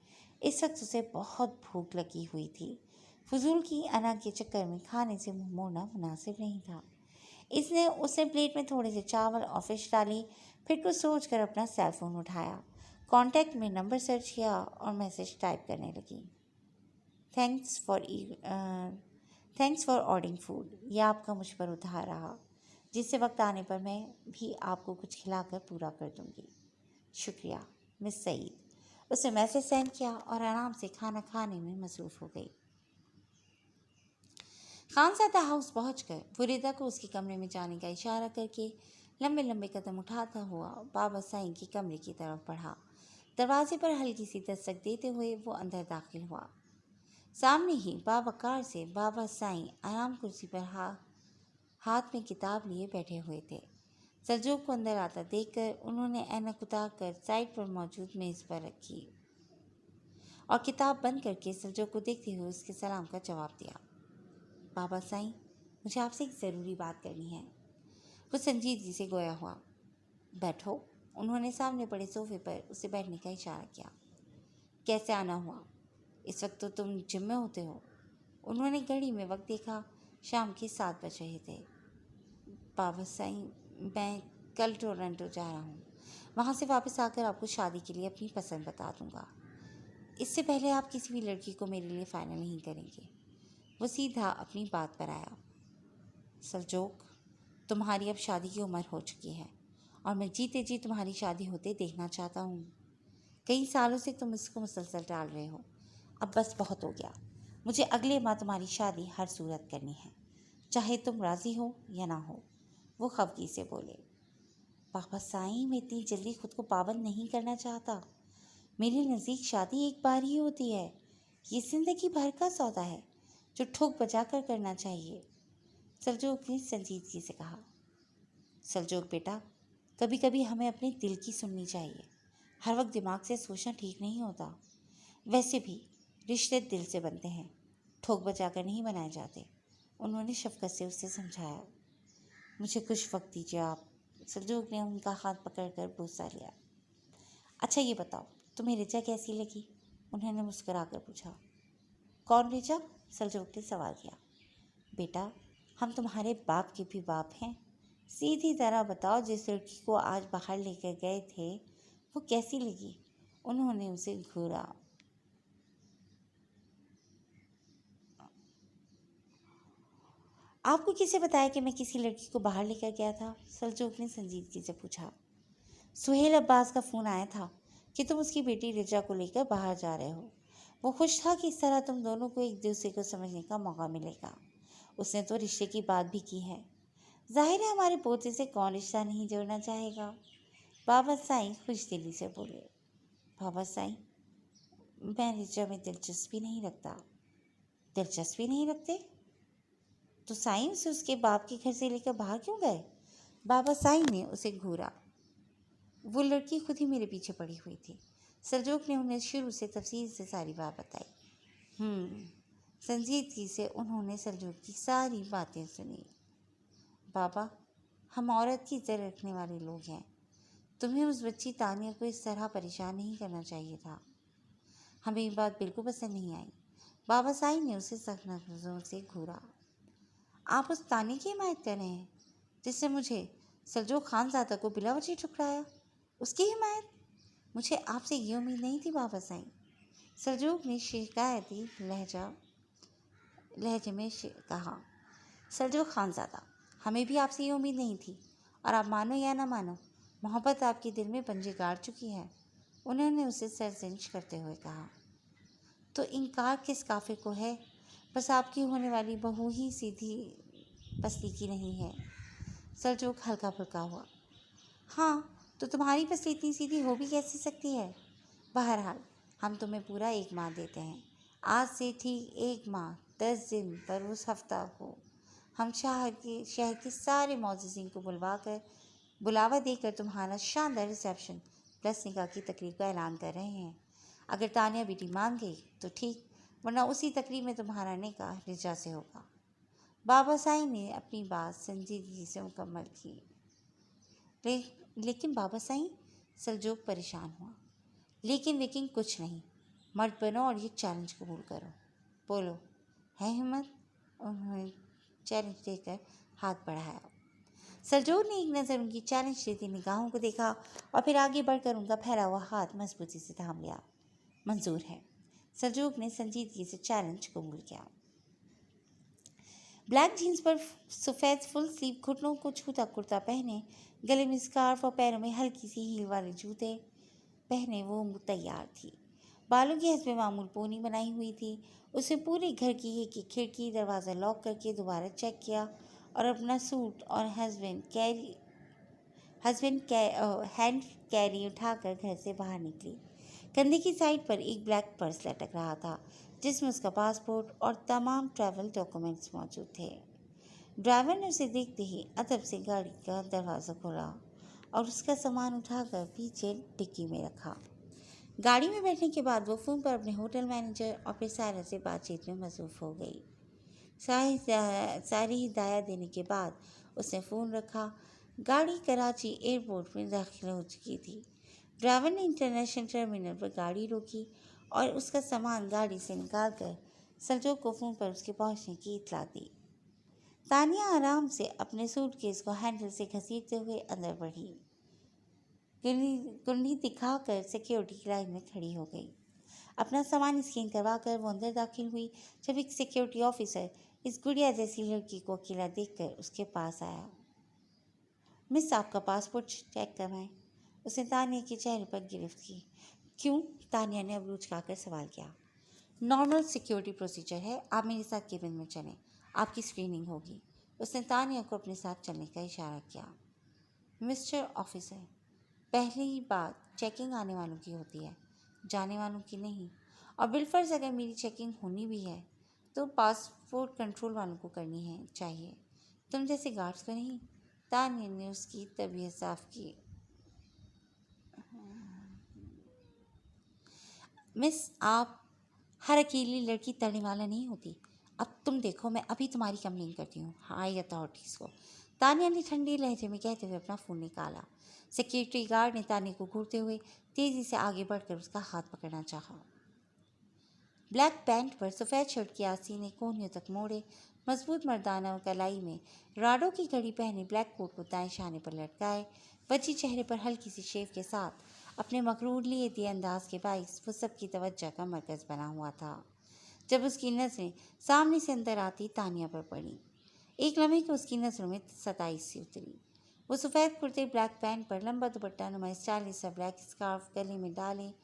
इस वक्त उसे बहुत भूख लगी हुई थी। फजूल की अना के चक्कर में खाने से मुंह मोड़ना मुनासिब नहीं था। उसने प्लेट में थोड़े से चावल और फिश डाली, फिर कुछ सोच कर अपना सेलफोन उठाया, कॉन्टैक्ट में नंबर सर्च किया और मैसेज टाइप करने लगी। Thanks for ordering food. यह आपका मुझ पर उधार रहा, जिससे वक्त आने पर मैं भी आपको कुछ खिलाकर पूरा कर दूंगी। शुक्रिया, मिस सईद। उसने मैसेज सेंड किया और आराम से खाना खाने में मसरूफ़ हो गई। खानज़ादा हाउस पहुंचकर वो रिदा को उसके कमरे में जाने का इशारा करके लंबे लंबे कदम उठाता हुआ बाबा साईं के कमरे की तरफ बढ़ा। दरवाजे पर हल्की सी दस्तक देते हुए वो अंदर दाखिल हुआ। सामने ही बाबाकार से बाबा साईं आराम कुर्सी पर हाथ में किताब लिए बैठे हुए थे। सलजोक को अंदर आता देखकर उन्होंने ऐनक उतार कर साइड पर मौजूद मेज़ पर रखी और किताब बंद करके सलजोक को देखते हुए उसके सलाम का जवाब दिया। बाबा साईं, मुझे आपसे एक ज़रूरी बात करनी है। वो संजीदगी से गोया हुआ। बैठो। उन्होंने सामने पड़े सोफे पर उसे बैठने का इशारा किया। कैसे आना हुआ? इस वक्त तो तुम जिम में होते हो। उन्होंने घड़ी में वक्त देखा। शाम के 7 बज रहे थे। बाबा साईं, मैं कल टोरंटो जा रहा हूँ। वहाँ से वापस आकर आपको शादी के लिए अपनी पसंद बता दूँगा। इससे पहले आप किसी भी लड़की को मेरे लिए फाइनल नहीं करेंगे। वो सीधा अपनी बात पर आया। सरजोक, तुम्हारी अब शादी की उम्र हो चुकी है और मैं जीते जी तुम्हारी शादी होते देखना चाहता हूँ। कई सालों से तुम इसको मुसलसल टाल रहे हो। अब बस बहुत हो गया। मुझे अगले माह तुम्हारी शादी हर सूरत करनी है, चाहे तुम राज़ी हो या ना हो। वो खफगी से बोले। बाबा साईं, मैं इतनी जल्दी खुद को पाबंद नहीं करना चाहता। मेरे नज़दीक शादी एक बार ही होती है। ये जिंदगी भर का सौदा है जो ठोक बजा कर करना चाहिए। सरजोक ने संजीदगी से कहा। सरजोक बेटा, कभी कभी हमें अपने दिल की सुननी चाहिए। हर वक्त दिमाग से सोचना ठीक नहीं होता। वैसे भी रिश्ते दिल से बनते हैं, ठोक बजा कर नहीं बनाए जाते। उन्होंने शफकत से उसे समझाया। मुझे कुछ वक्त दीजिए आप। सरजोक ने उनका हाथ पकड़कर बोसा लिया। अच्छा ये बताओ, तुम्हें ऋचा कैसी लगी? उन्होंने मुस्कुराकर पूछा। कौन ऋचा? सरजोक ने सवाल किया। बेटा, हम तुम्हारे बाप के भी बाप हैं। सीधी तरह बताओ, जिस लड़की को आज बाहर लेकर गए थे वो कैसी लगी? उन्होंने उसे घूरा। आपको किसे बताया कि मैं किसी लड़की को बाहर लेकर गया था? सरजोक ने संजीदगी से पूछा। सुहेल अब्बास का फ़ोन आया था कि तुम उसकी बेटी रिजा को लेकर बाहर जा रहे हो। वो खुश था कि इस तरह तुम दोनों को एक दूसरे को समझने का मौका मिलेगा। उसने तो रिश्ते की बात भी की है। जाहिर है हमारे पोते से कौन रिश्ता नहीं जोड़ना चाहेगा। बाबा साईं खुश दिली से बोले। बाबा साईं, मैं रिजा में दिलचस्पी नहीं रखता। दिलचस्पी नहीं रखते? तो साईं उसे उसके बाप के घर से लेकर बाहर क्यों गए? बाबा साईं ने उसे घूरा। वो लड़की खुद ही मेरे पीछे पड़ी हुई थी। सरजोक ने उन्हें शुरू से तफसील से सारी बात बताई। संजीदगी से उन्होंने सरजोक की सारी बातें सुनी। बाबा, हम औरत की इज्जत रखने वाले लोग हैं। तुम्हें उस बच्ची तानिया को इस तरह परेशान नहीं करना चाहिए था। हमें ये बात बिल्कुल पसंद नहीं आई। बाबा साईं ने उसे सख्त नज़रों से घूरा। आप उस तानिया की हिमायत कर रहे हैं जिसने मुझे सरजोक खानज़ादा को बिला वजह ठुकराया? उसकी हिमायत? मुझे आपसे ये उम्मीद नहीं थी बाबा साईं। सरजोक ने शिकायती लहजे में कहा। सरजोक खानज़ादा, हमें भी आपसे ये उम्मीद नहीं थी, और आप मानो या ना मानो, मोहब्बत आपके दिल में पंजे गाड़ चुकी है। उन्होंने उसे सरजनिश करते हुए कहा। तो इनकार किस काफिर को है? बस आपकी होने वाली बहू ही सीधी पसली की नहीं है। सरजोक हल्का फुल्का हुआ। हाँ, तो तुम्हारी पसली इतनी सीधी हो भी कैसे सकती है? बहरहाल, हम तुम्हें पूरा 1 माह देते हैं। आज से ठीक 1 माह 10 दिन पर उस हफ्ता को हम शहर के सारे मौजूदीन को बुलावा देकर तुम्हारा शानदार रिसेप्शन प्लस निकाह की तकरीब का ऐलान कर रहे हैं। अगर तानिया बेटी मान गई तो ठीक, वरना उसी तकरीब में तुम्हारा निकाह रिजा से होगा। बाबा साईं ने अपनी बात संजीदगी से मुकम्मल की। लेकिन बाबा साईं, सरजोक परेशान हुआ। लेकिन कुछ नहीं। मर्द बनो और ये चैलेंज कबूल करो। बोलो, है हिम्मत? उन्होंने चैलेंज देकर हाथ बढ़ाया। सरजोक ने एक नज़र उनकी चैलेंज देती निगाहों को देखा और फिर आगे बढ़कर उनका फैला हुआ हाथ मजबूती से थाम लिया। मंजूर है। सरजोक ने संजीदगी से चैलेंज कबूल किया। ब्लैक जीन्स पर सफ़ेद फुल स्लीव घुटनों को छूता कुर्ता पहने, गले में स्कार्फ और पैरों में हल्की सी हील वाले जूते पहने वो तैयार थी। बालों की हस्बे मामूल पोनी बनाई हुई थी। उसने पूरे घर की एक खिड़की दरवाज़ा लॉक करके दोबारा चेक किया और अपना सूट और हैंड कैरी उठाकर घर से बाहर निकली। कंधे की साइड पर एक ब्लैक पर्स लटक रहा था जिसमें उसका पासपोर्ट और तमाम ट्रैवल डॉक्यूमेंट्स मौजूद थे। ड्राइवर ने उसे देखते ही अदब से गाड़ी का दरवाज़ा खोला और उसका सामान उठाकर पीछे डिक्की में रखा। गाड़ी में बैठने के बाद वो फ़ोन पर अपने होटल मैनेजर और फिर सायरा से बातचीत में मसरूफ़ हो गई। सारी हिदायत देने के बाद उसने फ़ोन रखा। गाड़ी कराची एयरपोर्ट में दाखिल हो चुकी थी। ड्राइवर ने इंटरनेशनल टर्मिनल पर गाड़ी रोकी और उसका सामान गाड़ी से निकालकर सलजोक को फ़ोन पर उसके पहुंचने की इत्तला दी। तानिया आराम से अपने सूटकेस को हैंडल से घसीटते हुए अंदर बढ़ी। कुंडी दिखाकर सिक्योरिटी की लाइन में खड़ी हो गई। अपना सामान स्कैन करवाकर वो अंदर दाखिल हुई जब एक सिक्योरिटी ऑफिसर इस गुड़िया जैसी लड़की को अकेला देखकर उसके पास आया। मिस, आपका पासपोर्ट चेक करवाएं। उसने तानिया के चेहरे पर गिरफ्त की। क्यों? तानिया ने अबरूज खाकर सवाल किया। नॉर्मल सिक्योरिटी प्रोसीजर है, आप मेरे साथ केबिन में चलें, आपकी स्क्रीनिंग होगी। उसने तानिया को अपने साथ चलने का इशारा किया। मिस्टर ऑफिसर, पहली बात चेकिंग आने वालों की होती है, जाने वालों की नहीं। और बिलफर्ज अगर मेरी चेकिंग होनी भी है तो पासपोर्ट कंट्रोल वालों को करनी है चाहिए, तुम जैसे गार्ड्स को नहीं। तानिया ने उसकी तबीयत साफ की। मिस, आप हर अकेली लड़की तड़ने वाला नहीं होती। अब तुम देखो, मैं अभी तुम्हारी कंप्लेन करती हूँ हाई अथॉरिटीज़ को। तानिया ने ठंडी लहजे में कहते हुए अपना फ़ोन निकाला। सिक्योरिटी गार्ड ने तानिया को घूरते हुए तेज़ी से आगे बढ़कर उसका हाथ पकड़ना चाहा। ब्लैक पैंट पर सफ़ेद शर्ट की आस्तीनें कोहनियों तक मोड़े, मजबूत मर्दाना कलाई में राडो की घड़ी पहने ब्लैक कोट को दाएं शाने पर लटकाए, वजी चेहरे पर हल्की सी शेव के साथ अपने मकरूर लिए दिए अंदाज के बाइस वो सबकी तवज्जो का मरकज़ बना हुआ था। जब उसकी नज़रें सामने से अंदर आती तानिया पर पड़ी, एक लम्हे को उसकी नज़रों में सताइश सी उतरी। वो सफ़ेद कुर्ते, ब्लैक पैंट पर लंबा दुपट्टा नुमा स्टाइलिश सा ब्लैक स्कार्फ गले में डाले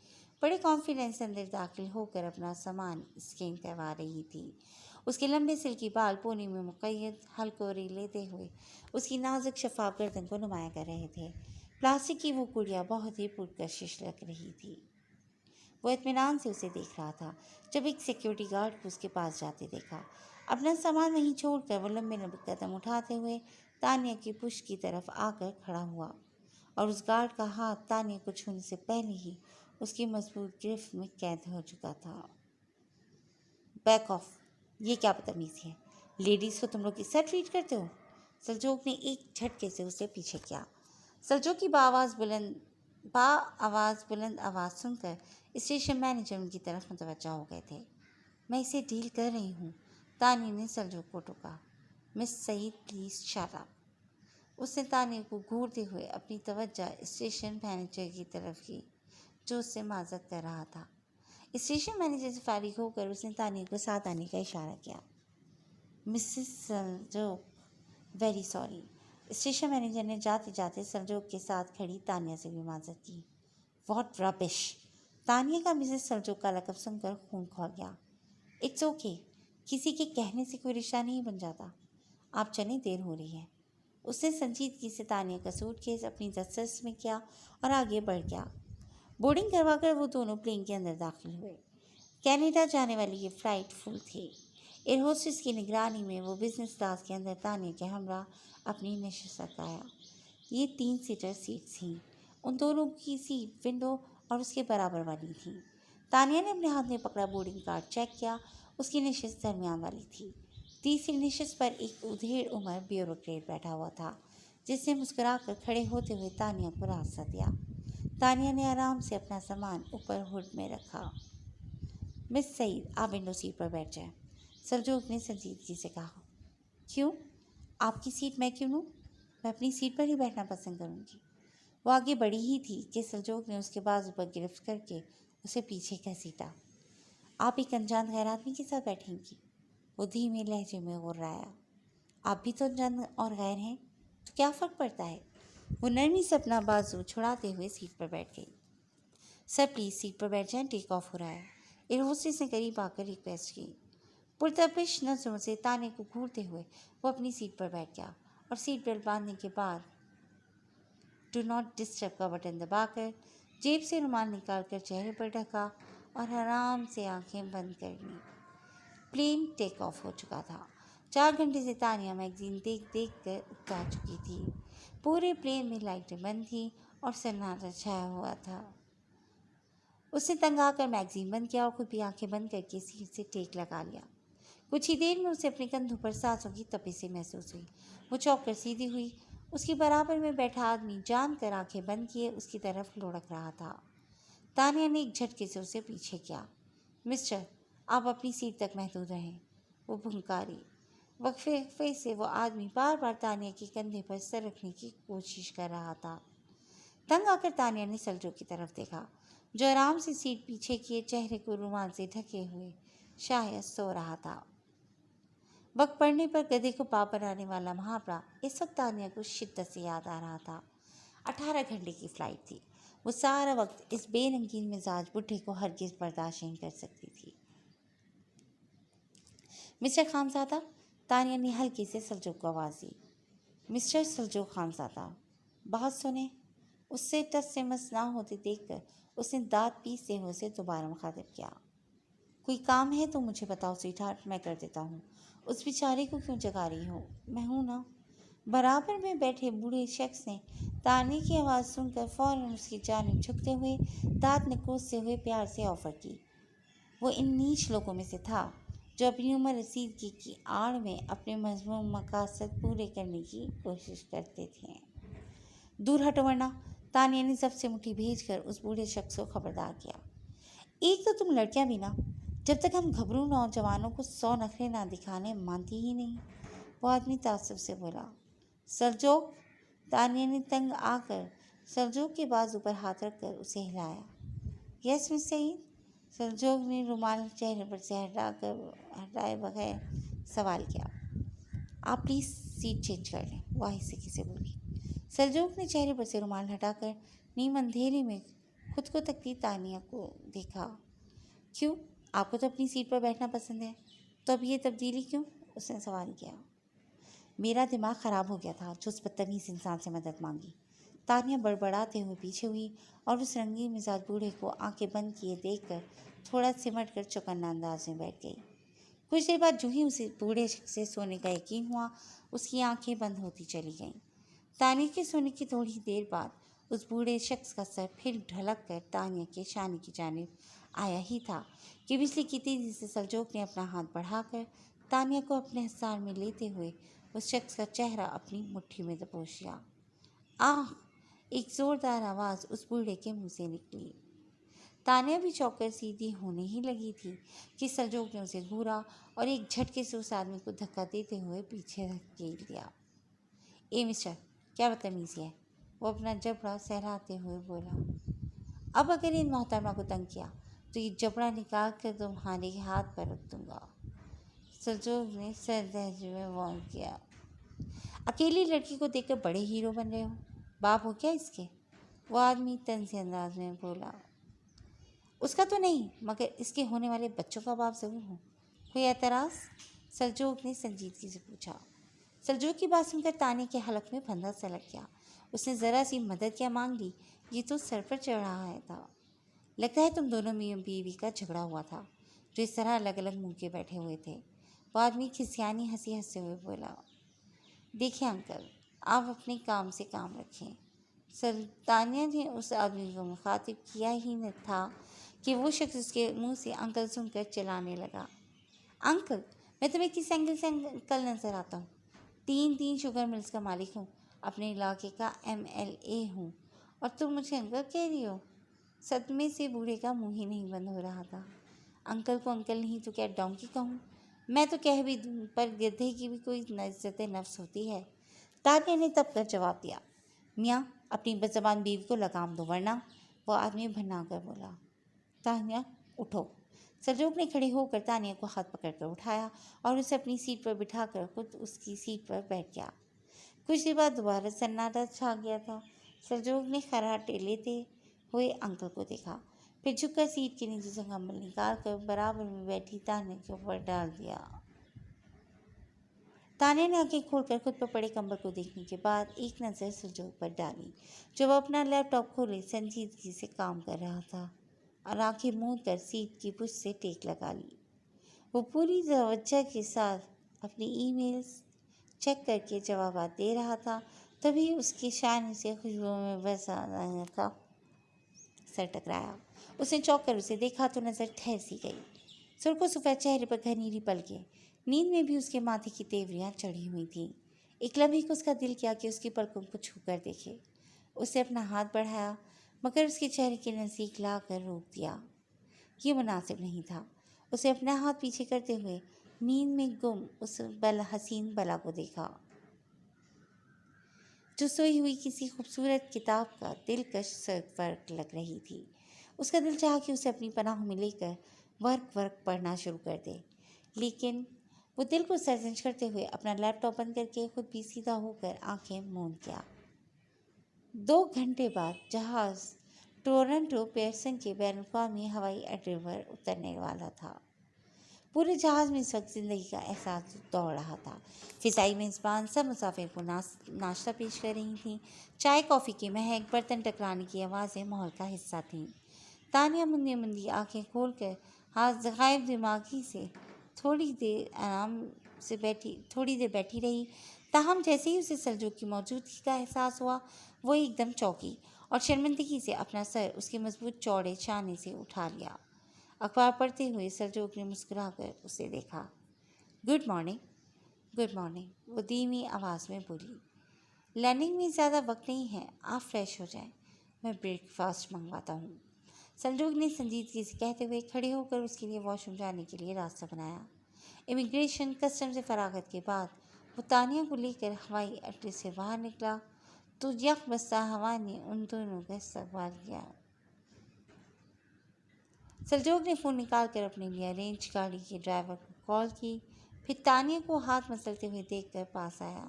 बड़े कॉन्फिडेंस से अंदर दाखिल होकर अपना सामान स्कैन करवा रही थी। उसके लंबे सिल्की बाल पोनी में मुक़य्यद हलकोरी लेते हुए उसकी नाजुक शफाफ गर्दन को नुमाया कर रहे थे। प्लास्टिक की वो गुड़िया बहुत ही पुरकशिश लग रही थी। वो इत्मीनान से उसे देख रहा था जब एक सिक्योरिटी गार्ड को उसके पास जाते देखा। अपना सामान वहीं छोड़कर वो लंबे लंबे कदम उठाते हुए तानिया की पुश की तरफ आकर खड़ा हुआ और उस गार्ड का हाथ तानिया को छूने से पहले ही उसकी मजबूत गिरफ्त में कैद हो चुका था। बैक ऑफ, ये क्या बदतमीज़ी है? लेडीज़ को तुम लोग इस तरह ट्रीट करते हो? सलजोक ने एक झटके से उसे पीछे किया। सलजोक की बाआवाज़ बुलंद आवाज़ सुनकर स्टेशन मैनेजर उनकी तरफ मुतवज्जह हो गए थे। मैं इसे डील कर रही हूँ, तानिया ने सलजोक को टोका। Miss Saeed, please shut up. उसने तानिया को घूरते हुए अपनी तवज्जो स्टेशन मैनेजर की तरफ की जो उससे माजत कर रहा था। स्टेशन मैनेजर से फारिग होकर उसने तानिया को साथ आने का इशारा किया। मिसेस सलजोक, वेरी सॉरी। स्टेशन मैनेजर ने जाते जाते सलजोक के साथ खड़ी तानिया से भी माजत की। What rubbish! तानिया का मिसेस सलजोक का लक़ब सुनकर खून खौल गया। इट्स ओके, किसी के कहने से कोई रिश्ता नहीं बन जाता। आप चलें, देर हो रही है। उसने संजीदगी से तानिया का सूटकेस अपनी दस्तरस में किया और आगे बढ़ गया। बोर्डिंग करवाकर वो दोनों प्लेन के अंदर दाखिल हुए। कनाडा जाने वाली ये फ़्लाइट फुल थी। एयर होस्टेस की निगरानी में वो बिजनेस क्लास के अंदर तानिया के हमरा अपनी नशिस्त लगाया। ये 3 सीटर सीट्स थीं। उन दोनों की सीट विंडो और उसके बराबर वाली थी। तानिया ने अपने हाथ में पकड़ा बोर्डिंग कार्ड चेक किया। उसकी नशिस्त दरमियान वाली थी। तीसरी नशिस्त पर एक उधेड़ उम्र ब्यूरोक्रेट बैठा हुआ था जिसने मुस्कुराकर खड़े होते हुए तानिया को रास्ता दिया। तानिया ने आराम से अपना सामान ऊपर हुड में रखा। मिस सईद, आप विंडो सीट पर बैठ जाएं, सलजोक ने संजीदगी से कहा। क्यों? आपकी सीट मैं क्यों लूँ? मैं अपनी सीट पर ही बैठना पसंद करूँगी। वो आगे बढ़ी ही थी कि सलजोक ने उसके बाजू पर गिरफ्त करके उसे पीछे घसीटा। आप एक अनजान गैर आदमी के साथ बैठेंगी? वो धीमे लहजे में गुर्राया। आप भी तो अनजान और गैर हैं, तो क्या फ़र्क पड़ता है? वो नरमी से अपना बाजू छुड़ाते हुए सीट पर बैठ गई। सर प्लीज़ सीट पर बैठ जाएं, टेक ऑफ हो रहा है। एयर होस्टेस ने करीब आकर रिक्वेस्ट की। पुरतपिश नज़रों से ताने को घूरते हुए वो अपनी सीट पर बैठ गया और सीट बेल्ट बांधने के बाद डू नॉट डिस्टर्ब का बटन दबाकर जेब से रुमाल निकालकर चेहरे पर ढका और आराम से आंखें बंद कर लीं। प्लेन टेक ऑफ हो चुका था। 4 घंटे से तानिया मैगजीन देख देख कर उकता चुकी थी। पूरे प्लेन में लाइटें बंद थीं और सन्नाटा छाया हुआ था। उसने तंग आकर मैगजीन बंद किया और खुद भी आंखें बंद करके सीट से टेक लगा लिया। कुछ ही देर में उसे अपने कंधों पर सांसों की तपिशें महसूस हुई। वो चौंक कर सीधी हुई उसकी बराबर में बैठा आदमी जानकर आंखें बंद किए उसकी तरफ लुढ़क रहा था। तानिया ने एक झटके से उसे पीछे किया। मिस्टर, आप अपनी सीट तक महदूद रहें, वो भुंकारी। वक्फे से वो आदमी बार बार तानिया के कंधे पर सर रखने की कोशिश कर रहा था। तंग आकर तानिया ने सलजो की तरफ देखा, जो आराम से सीट पीछे किए चेहरे को रुमाल से ढके हुए शायद सो रहा था। वक्त पड़ने पर गधे को पाँव बनाने वाला मुहावरा इस वक्त तानिया को शिद्दत से याद आ रहा था। 18 घंटे की फ्लाइट थी। वो सारा वक्त इस बेरंगीन मिजाज बुढ़े को हरगिज बर्दाश्त नहीं कर सकती थी। मिस्टर खानज़ादा, तानिया ने हल्के से सलजोक को आवाज़ दी। मिस्टर सलजोक खानज़ादा, बात सुने। उससे टस से मस ना होते देखकर उसने दांत पीसते हुए उसे दोबारा मुखातिब किया। कोई काम है तो मुझे बताओ स्वीटहार्ट, मैं कर देता हूँ। उस बेचारे को क्यों जगा रही हो? मैं हूँ ना। बराबर में बैठे बूढ़े शख्स ने ताने की आवाज़ सुनकर फौरन उसकी जानिब झुकते हुए दांत निकोसते हुए प्यार से ऑफर की। वो इन नीच लोगों में से था जो अपनी उम्र रसीदगी की आड़ में अपने मजमूम मकासद पूरे करने की कोशिश करते थे। दूर हटो वरना, तानिया ने जब से मुट्ठी भेजकर उस बूढ़े शख्स को खबरदार किया। एक तो तुम लड़कियां भी ना, जब तक हम घबरू नौजवानों को 100 नखरे ना दिखाने मानती ही नहीं, वो आदमी तासुब से बोला। सलजोक, तानिया ने तंग आकर सलजोक के बाजू पर हाथ रखकर उसे हिलाया। यस मिस सईद, सलजोक ने रुमाल चेहरे पर से हटाए बगैर सवाल किया। आप प्लीज़ सीट चेंज कर लें, वो आहिस्ते से बोली। सलजोक ने चेहरे पर से रुमाल हटाकर नीम अंधेरे में खुद को तकती तानिया को देखा। क्यों, आपको तो अपनी सीट पर बैठना पसंद है, तो अब ये तब्दीली क्यों? उसने सवाल किया। मेरा दिमाग ख़राब हो गया था जो उस बदतमीज़ इंसान से मदद मांगी। तानिया बड़बड़ाते हुए पीछे हुई और उस रंगीन मिजाज बूढ़े को आंखें बंद किए देखकर थोड़ा सिमट कर चौकन्ना अंदाज में बैठ गई। कुछ देर बाद जो ही उसे बूढ़े शख्स से सोने का यकीन हुआ, उसकी आंखें बंद होती चली गईं। तानिया के सोने की थोड़ी देर बाद उस बूढ़े शख्स का सर फिर ढलक कर तानिया के शाने की जानिब आया ही था कि बिजली की तेजी से सलजोक ने अपना हाथ बढ़ाकर तानिया को अपने हिसार में लेते हुए उस शख्स का चेहरा अपनी मुट्ठी में दबोच लिया। आह! एक जोरदार आवाज़ उस बूढ़े के मुंह से निकली। तानिया भी चौंककर सीधी होने ही लगी थी कि सलजोक ने उसे घूरा और एक झटके से उस आदमी को धक्का देते हुए पीछे धकेल दिया। ए मिस्टर, क्या बदतमीज़ी है, वो अपना जबड़ा सहलाते हुए बोला। अब अगर इन मोहतरमा को तंग किया तो ये जबड़ा निकाल कर तुम्हारे हाथ पर रख दूंगा, सलजोक ने सर लहजे में वार्न किया। अकेली लड़की को देखकर बड़े हीरो बन रहे हो, बाप हो क्या इसके? वो आदमी तंज़ी अंदाज में बोला। उसका तो नहीं, मगर इसके होने वाले बच्चों का बाप ज़रूर हूँ। कोई एतराज़? सलजोक ने संजीदगी से पूछा। सलजोक की बात सुनकर ताने के हलक में फंदा सा लग गया। उसने ज़रा सी मदद क्या मांग ली, ये तो सर पर चढ़ा आया था। लगता है तुम दोनों मियाँ बीवी का झगड़ा हुआ था, जो इस तरह अलग अलग मुँह के बैठे हुए थे। वो आदमी खिसियानी हंसी हंसते हुए बोला। देखिए अंकल, आप अपने काम से काम रखें। तानिया ने उस आदमी को मुखातिब किया ही न था कि वो शख्स उसके मुंह से अंकल सुनकर चिल्लाने लगा। अंकल, मैं तुम्हें किस एंगल से अंकल नज़र आता हूँ? 3 शुगर मिल्स का मालिक हूँ, अपने इलाके का MLA हूँ, और तुम मुझे अंकल कह रही हो? सदमे से बूढ़े का मुंह ही नहीं बंद हो रहा था। अंकल को अंकल नहीं तो क्या डोंकी कहूँ? मैं तो कह भी दूँ, पर गधे की भी कोई इज्जत नफ्स होती है। तानिया ने तब कर जवाब दिया। मियाँ, अपनी बदज़बान बीवी को लगाम दो वरना, वो आदमी भन्ना कर बोला। तानिया, उठो। सलजोक ने खड़े होकर तानिया को हाथ पकड़कर उठाया और उसे अपनी सीट पर बिठाकर खुद उसकी सीट पर बैठ गया। कुछ देर बाद दोबारा सन्नाटा छा गया था। सलजोक ने खर्राटे लेते हुए अंकल को देखा, फिर झुककर सीट के नीचे से कंबल निकाल कर बराबर में बैठी तानिया के ऊपर डाल दिया। तानिया ने आंखें खोलकर खुद पर पड़े कंबल को देखने के बाद एक नज़र सलजोक पर डाली, जो वह अपना लैपटॉप खोले संजीदगी से काम कर रहा था, और आंखें मूंद कर सीट की पुश से टेक लगा ली। वो पूरी तवज्जो के साथ अपनी ईमेल्स चेक करके जवाब दे रहा था, तभी उसके शाने से खुशबू में बस आने का सर टकराया। उसने चौंक कर उसे देखा तो नज़र ठहर सी गई। सुर्खो सफ़ेद चेहरे पर घनीरी पलकें, नींद में भी उसके माथे की तेवरियाँ चढ़ी हुई थीं। एक लम्हे को उसका दिल किया कि उसकी पलकों को छू कर देखे। उसने अपना हाथ बढ़ाया मगर उसके चेहरे के नज़दीक लाकर रोक दिया। ये मुनासिब नहीं था। उसे अपना हाथ पीछे करते हुए नींद में गुम उस हसीन बला को देखा जो सोई हुई किसी खूबसूरत किताब का दिलकश सर्ग लग रही थी। उसका दिल चाहा कि उसे अपनी पनाह में लेकर वर्क पढ़ना शुरू कर दे, लेकिन वो दिल को सर्जन करते हुए अपना लैपटॉप बंद करके खुद भी सीधा होकर आंखें मूंद गया। 2 घंटे बाद जहाज टोरंटो पेयरसन के बैनुल-अक़वामी हवाई अड्डे पर उतरने वाला था। पूरे जहाज में इस वक्त जिंदगी का एहसास दौड़ रहा था। फिजाई मेज़बान सब मुसाफिर को नाश्ता पेश कर रही थीं। चाय कॉफ़ी की महक, बर्तन टकराने की आवाज़ें माहौल का हिस्सा थीं। तानिया मुंदी मुंदी आंखें खोलकर हाथ गायब दिमागी से थोड़ी देर बैठी रही। ताहम जैसे ही उसे सलजोक की मौजूदगी का एहसास हुआ, वो एकदम चौंकी और शर्मिंदगी से अपना सर उसके मजबूत चौड़े चाने से उठा लिया। अखबार पढ़ते हुए सलजोक ने मुस्कुराकर उसे देखा। गुड मॉर्निंग, गुड मॉर्निंग, वो धीमी आवाज़ में बोली। लैंडिंग में ज़्यादा वक्त नहीं है, आप फ्रेश हो जाएं, मैं ब्रेकफास्ट मंगवाता हूँ। सलजोक ने संजीदगी से कहते हुए खड़े होकर उसके लिए वॉशरूम जाने के लिए रास्ता बनाया। इमिग्रेशन कस्टम से फरागत के बाद वो तानिया को लेकर हवाई अड्डे से बाहर निकला तो यकबस्ता हवा ने उन दोनों का इस्तकबाल किया। सलजोक ने फ़ोन निकालकर अपने लिए अरेंज गाड़ी के ड्राइवर को कॉल की, फिर तानिया को हाथ मसलते हुए देखकर पास आया।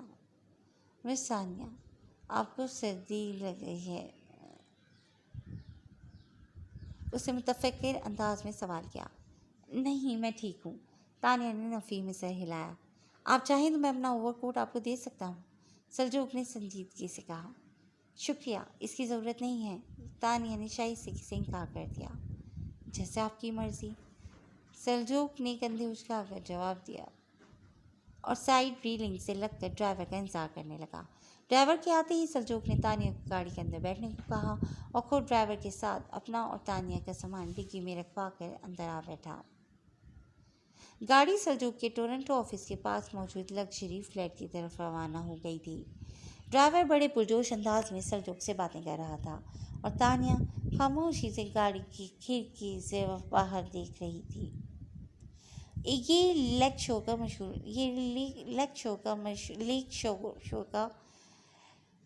मिस तानिया, आपको सर्दी लग गई है? उसने मुतफक्किर अंदाज में सवाल किया। नहीं, मैं ठीक हूँ, तानिया ने नफ़ी में सर हिलाया। आप चाहें तो मैं अपना ओवरकोट आपको दे सकता हूँ, सलजोक ने संजीदगी से कहा। शुक्रिया, इसकी ज़रूरत नहीं है, तानिया ने शाइस्ते से इनकार कर दिया। जैसे आपकी मर्ज़ी, सलजोक ने कंधे उचकाकर जवाब दिया और साइड रीलिंग से लगकर ड्राइवर का इंतजार करने लगा। ड्राइवर के आते ही सलजोक ने तानिया को गाड़ी के अंदर बैठने को कहा और खुद ड्राइवर के साथ अपना और तानिया का सामान डिग्गी में रखवा कर अंदर आ बैठा। गाड़ी सलजोक के टोरंटो ऑफिस के पास मौजूद लग्जरी फ्लैट की तरफ रवाना हो गई थी। ड्राइवर बड़े पुरजोश अंदाज में सलजोक से बातें कर रहा था और तानिया खामोशी से गाड़ी की खिड़की से बाहर देख रही थी। ये लेक शो का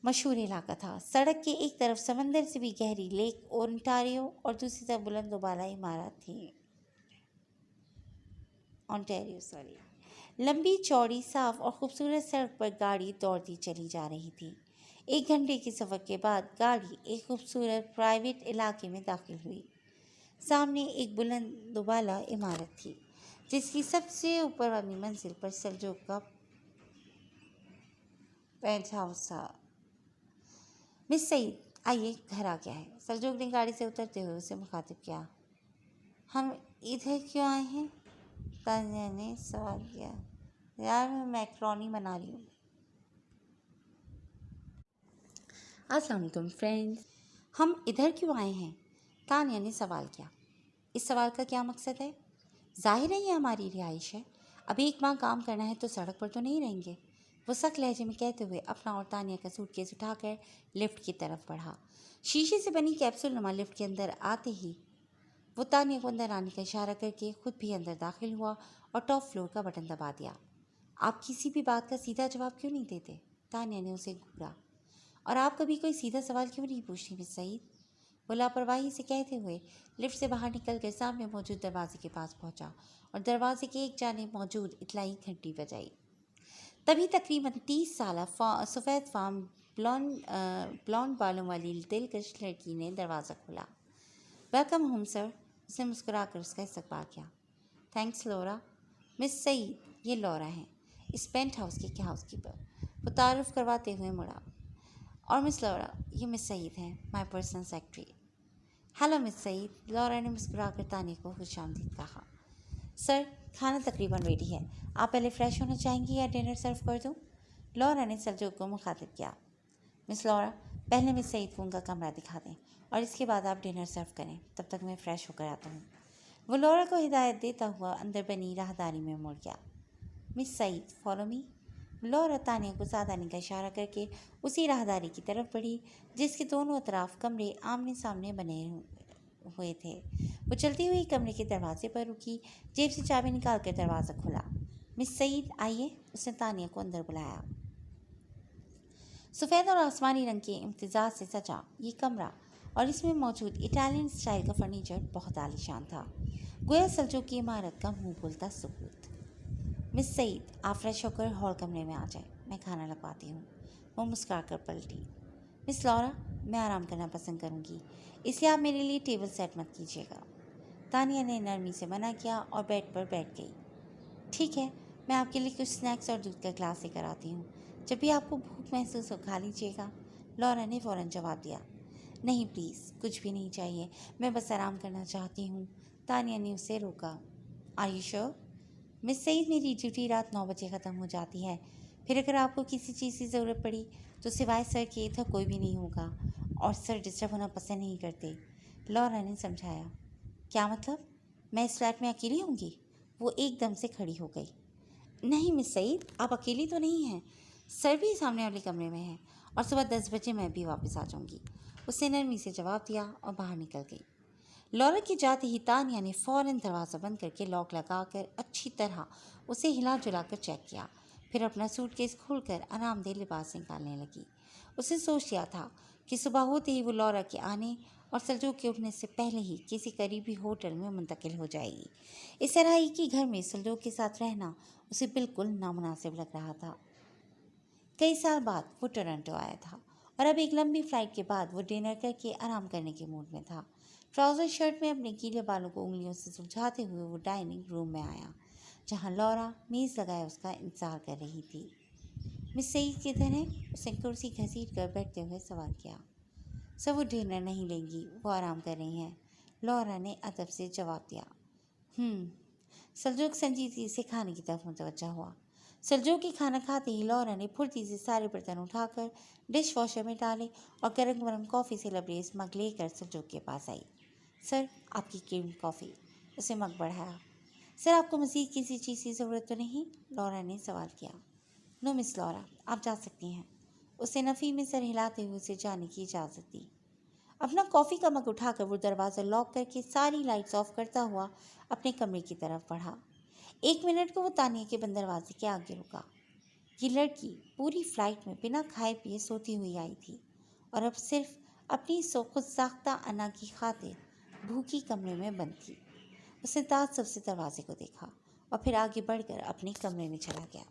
मशहूर इलाका था। सड़क के एक तरफ समंदर से भी गहरी लेक ओंटारियो और दूसरी तरफ बुलंद वाला इमारत थी। लंबी चौड़ी साफ और खूबसूरत सड़क पर गाड़ी दौड़ती चली जा रही थी। 1 घंटे के सफ़र के बाद गाड़ी एक खूबसूरत प्राइवेट इलाके में दाखिल हुई। सामने एक बुलंद दुबाला इमारत थी जिसकी सबसे ऊपर वाली मंजिल पर सलजोक का पेंट हाउस था। मिस सईद, आइए, घर आ गया है, सलजोक ने गाड़ी से उतरते हुए उसे मुखातिब किया। हम इधर क्यों आए हैं? तानिया ने सवाल किया। यार, मैं मैक्रोनी बना रही हूँ। अस्सलाम वालेकुम फ्रेंड्स, हम इधर क्यों आए हैं? तानिया ने सवाल किया। इस सवाल का क्या मकसद है? जाहिर है ये हमारी रिहाइश है। अभी एक माह काम करना है तो सड़क पर तो नहीं रहेंगे, वो सख्त लहजे में कहते हुए अपना और तानिया का सूटकेस उठाकर लिफ्ट की तरफ बढ़ा। शीशे से बनी कैप्सूल नुमा लिफ्ट के अंदर आते ही वो तानिया को अंदर आने का इशारा करके खुद भी अंदर दाखिल हुआ और टॉप फ्लोर का बटन दबा दिया। आप किसी भी बात का सीधा जवाब क्यों नहीं देते? तानिया ने उसे घूरा। और आप कभी कोई सीधा सवाल क्यों नहीं पूछती मिस सईद? वो लापरवाही से कहते हुए लिफ्ट से बाहर निकलकर सामने मौजूद दरवाजे के पास पहुंचा और दरवाजे के एक जानिब मौजूद इतलाई घंटी बजाई। तभी तकरीबन 30 साल सफ़ेद फार्म ब्लॉन्ड बालों वाली दिलकश लड़की ने दरवाज़ा खोला। वेलकम होम सर, उसने मुस्कुराकर उसका इस्तकबाल किया। थैंक्स लौरा। मिस सईद, ये लौरा हैं, इस पेंट हाउस की हाउसकीपर, वो तारुफ करवाते हुए मुड़ा। और मिस लौरा, ये मिस सईद हैं, my personal secretary. Hello Miss Saeed, Laura ने मुस्कुराकर तानिया को खुशामदीद कहा। सर, खाना तकरीबन रेडी है, आप पहले फ्रेश होना चाहेंगी या डिनर सर्व कर दूं? लौरा ने सलजोक को मुखातिब किया। मिस लौरा, पहले मिस सईद को उनका कमरा दिखा दें और इसके बाद आप डिनर सर्व करें, तब तक मैं फ़्रेश होकर आता हूँ। वो लौरा को हिदायत देता हुआ अंदर बनी राहदारी में मुड़ गया। Miss Saeed, follow me. Laura Tania को साथ आने का इशारा करके उसी राहदारी की तरफ बढ़ी जिसके दोनों तरफ कमरे आमने सामने बने हुए थे। वो चलती हुई कमरे के दरवाजे पर रुकी, जेब से चाबी निकालकर दरवाज़ा खोला। मिस सईद आइए, उसने तानिया को अंदर बुलाया। सफ़ेद और आसमानी रंग के इम्तिजाज से सजा ये कमरा और इसमें मौजूद इटालियन स्टाइल का फर्नीचर बहुत आलीशान था, गोया सल्जूक की इमारत का मुंह बोलता सबूत। मिस सईद, आप फ्रेश होकर हॉल कमरे में आ जाए, मैं खाना लगवाती हूँ। वो मुस्कुरा कर पलटी। मिस लौरा, मैं आराम करना पसंद करूँगी, इसलिए आप मेरे लिए टेबल सेट मत कीजिएगा। तानिया ने नरमी से मना किया और बेड पर बैठ गई। ठीक है, मैं आपके लिए कुछ स्नैक्स और दूध का ग्लास लेकर आती हूँ। जब भी आपको भूख महसूस हो खा लीजिएगा। लौरा ने फ़ौरन जवाब दिया। नहीं प्लीज़, कुछ भी नहीं चाहिए, मैं बस आराम करना चाहती हूँ। तानिया ने उसे रोका। Are you sure? Miss Saeed, मेरी ड्यूटी रात 9 बजे ख़त्म हो जाती है। फिर अगर आपको किसी चीज़ की ज़रूरत पड़ी तो सिवाय सर के इधर कोई भी नहीं होगा, और सर डिस्टर्ब होना पसंद नहीं करते। लौरा ने समझाया। क्या मतलब? मैं इस फ्लैट में अकेली होंगी? वो एकदम से खड़ी हो गई। नहीं मिस सईद, आप अकेली तो नहीं हैं, सर भी सामने वाले कमरे में है, और सुबह 10 बजे मैं भी वापस आ जाऊंगी। उसने नरमी से जवाब दिया और बाहर निकल गई। लौरा के जाते ही तानिया ने फ़ौरन दरवाज़ा बंद करके लॉक लगाकर अच्छी तरह उसे हिला जुला कर चेक किया। फिर अपना सूटकेस खोलकर आरामदेह लिबास निकालने लगी। उसने सोच लिया था कि सुबह होते ही वो लौरा के आने और सल्जूक के उठने से पहले ही किसी करीबी होटल में मुंतकिल हो जाएगी। इस तरह एक ही घर में सल्जूक के साथ रहना उसे बिल्कुल नामुनासिब लग रहा था। कई साल बाद वो टोरंटो आया था और अब एक लंबी फ्लाइट के बाद वो डिनर करके आराम करने के मूड में था। ट्राउज़र शर्ट में अपने गीले बालों को उंगलियों से सुलझाते हुए वो डाइनिंग रूम में आया, जहाँ लौरा मेज़ लगाए उसका इंतज़ार कर रही थी। मिस सईद किधर है? उसने कुर्सी घसीट कर बैठते हुए सवाल किया। सब वो डिनर नहीं लेंगी, वो आराम कर रही हैं, लौरा ने अदब से जवाब दिया। सल्जूक संजीदगी से खाने की तरफ मुतवज्जा हुआ। सल्जूक की खाना खाते ही लौरा ने फुर्ती से सारे बर्तन उठाकर डिश वॉशर में डाले और गर्म गर्म कॉफ़ी से लबरेज मग लेकर सल्जूक के पास आई। सर, आपकी क्रीम कॉफ़ी। उसे मग बढ़ाया। सर, आपको मज़ीद किसी चीज़ की ज़रूरत तो नहीं? लौरा ने सवाल किया। नो मिस लौरा, आप जा सकती हैं। उसे नफ़ी में सर हिलाते हुए उसे जाने की इजाज़त दी। अपना कॉफ़ी का मग उठाकर वो दरवाज़ा लॉक करके सारी लाइट्स ऑफ करता हुआ अपने कमरे की तरफ बढ़ा। 1 मिनट को वो तानिया के बंद दरवाजे के आगे रुका। ये लड़की पूरी फ्लाइट में बिना खाए पिए सोती हुई आई थी और अब सिर्फ अपनी खुद साख्ता अना की खातिर भूखी कमरे में बंद थी। उसने ताज्जुब से दरवाजे को देखा और फिर आगे बढ़कर अपने कमरे में चला गया।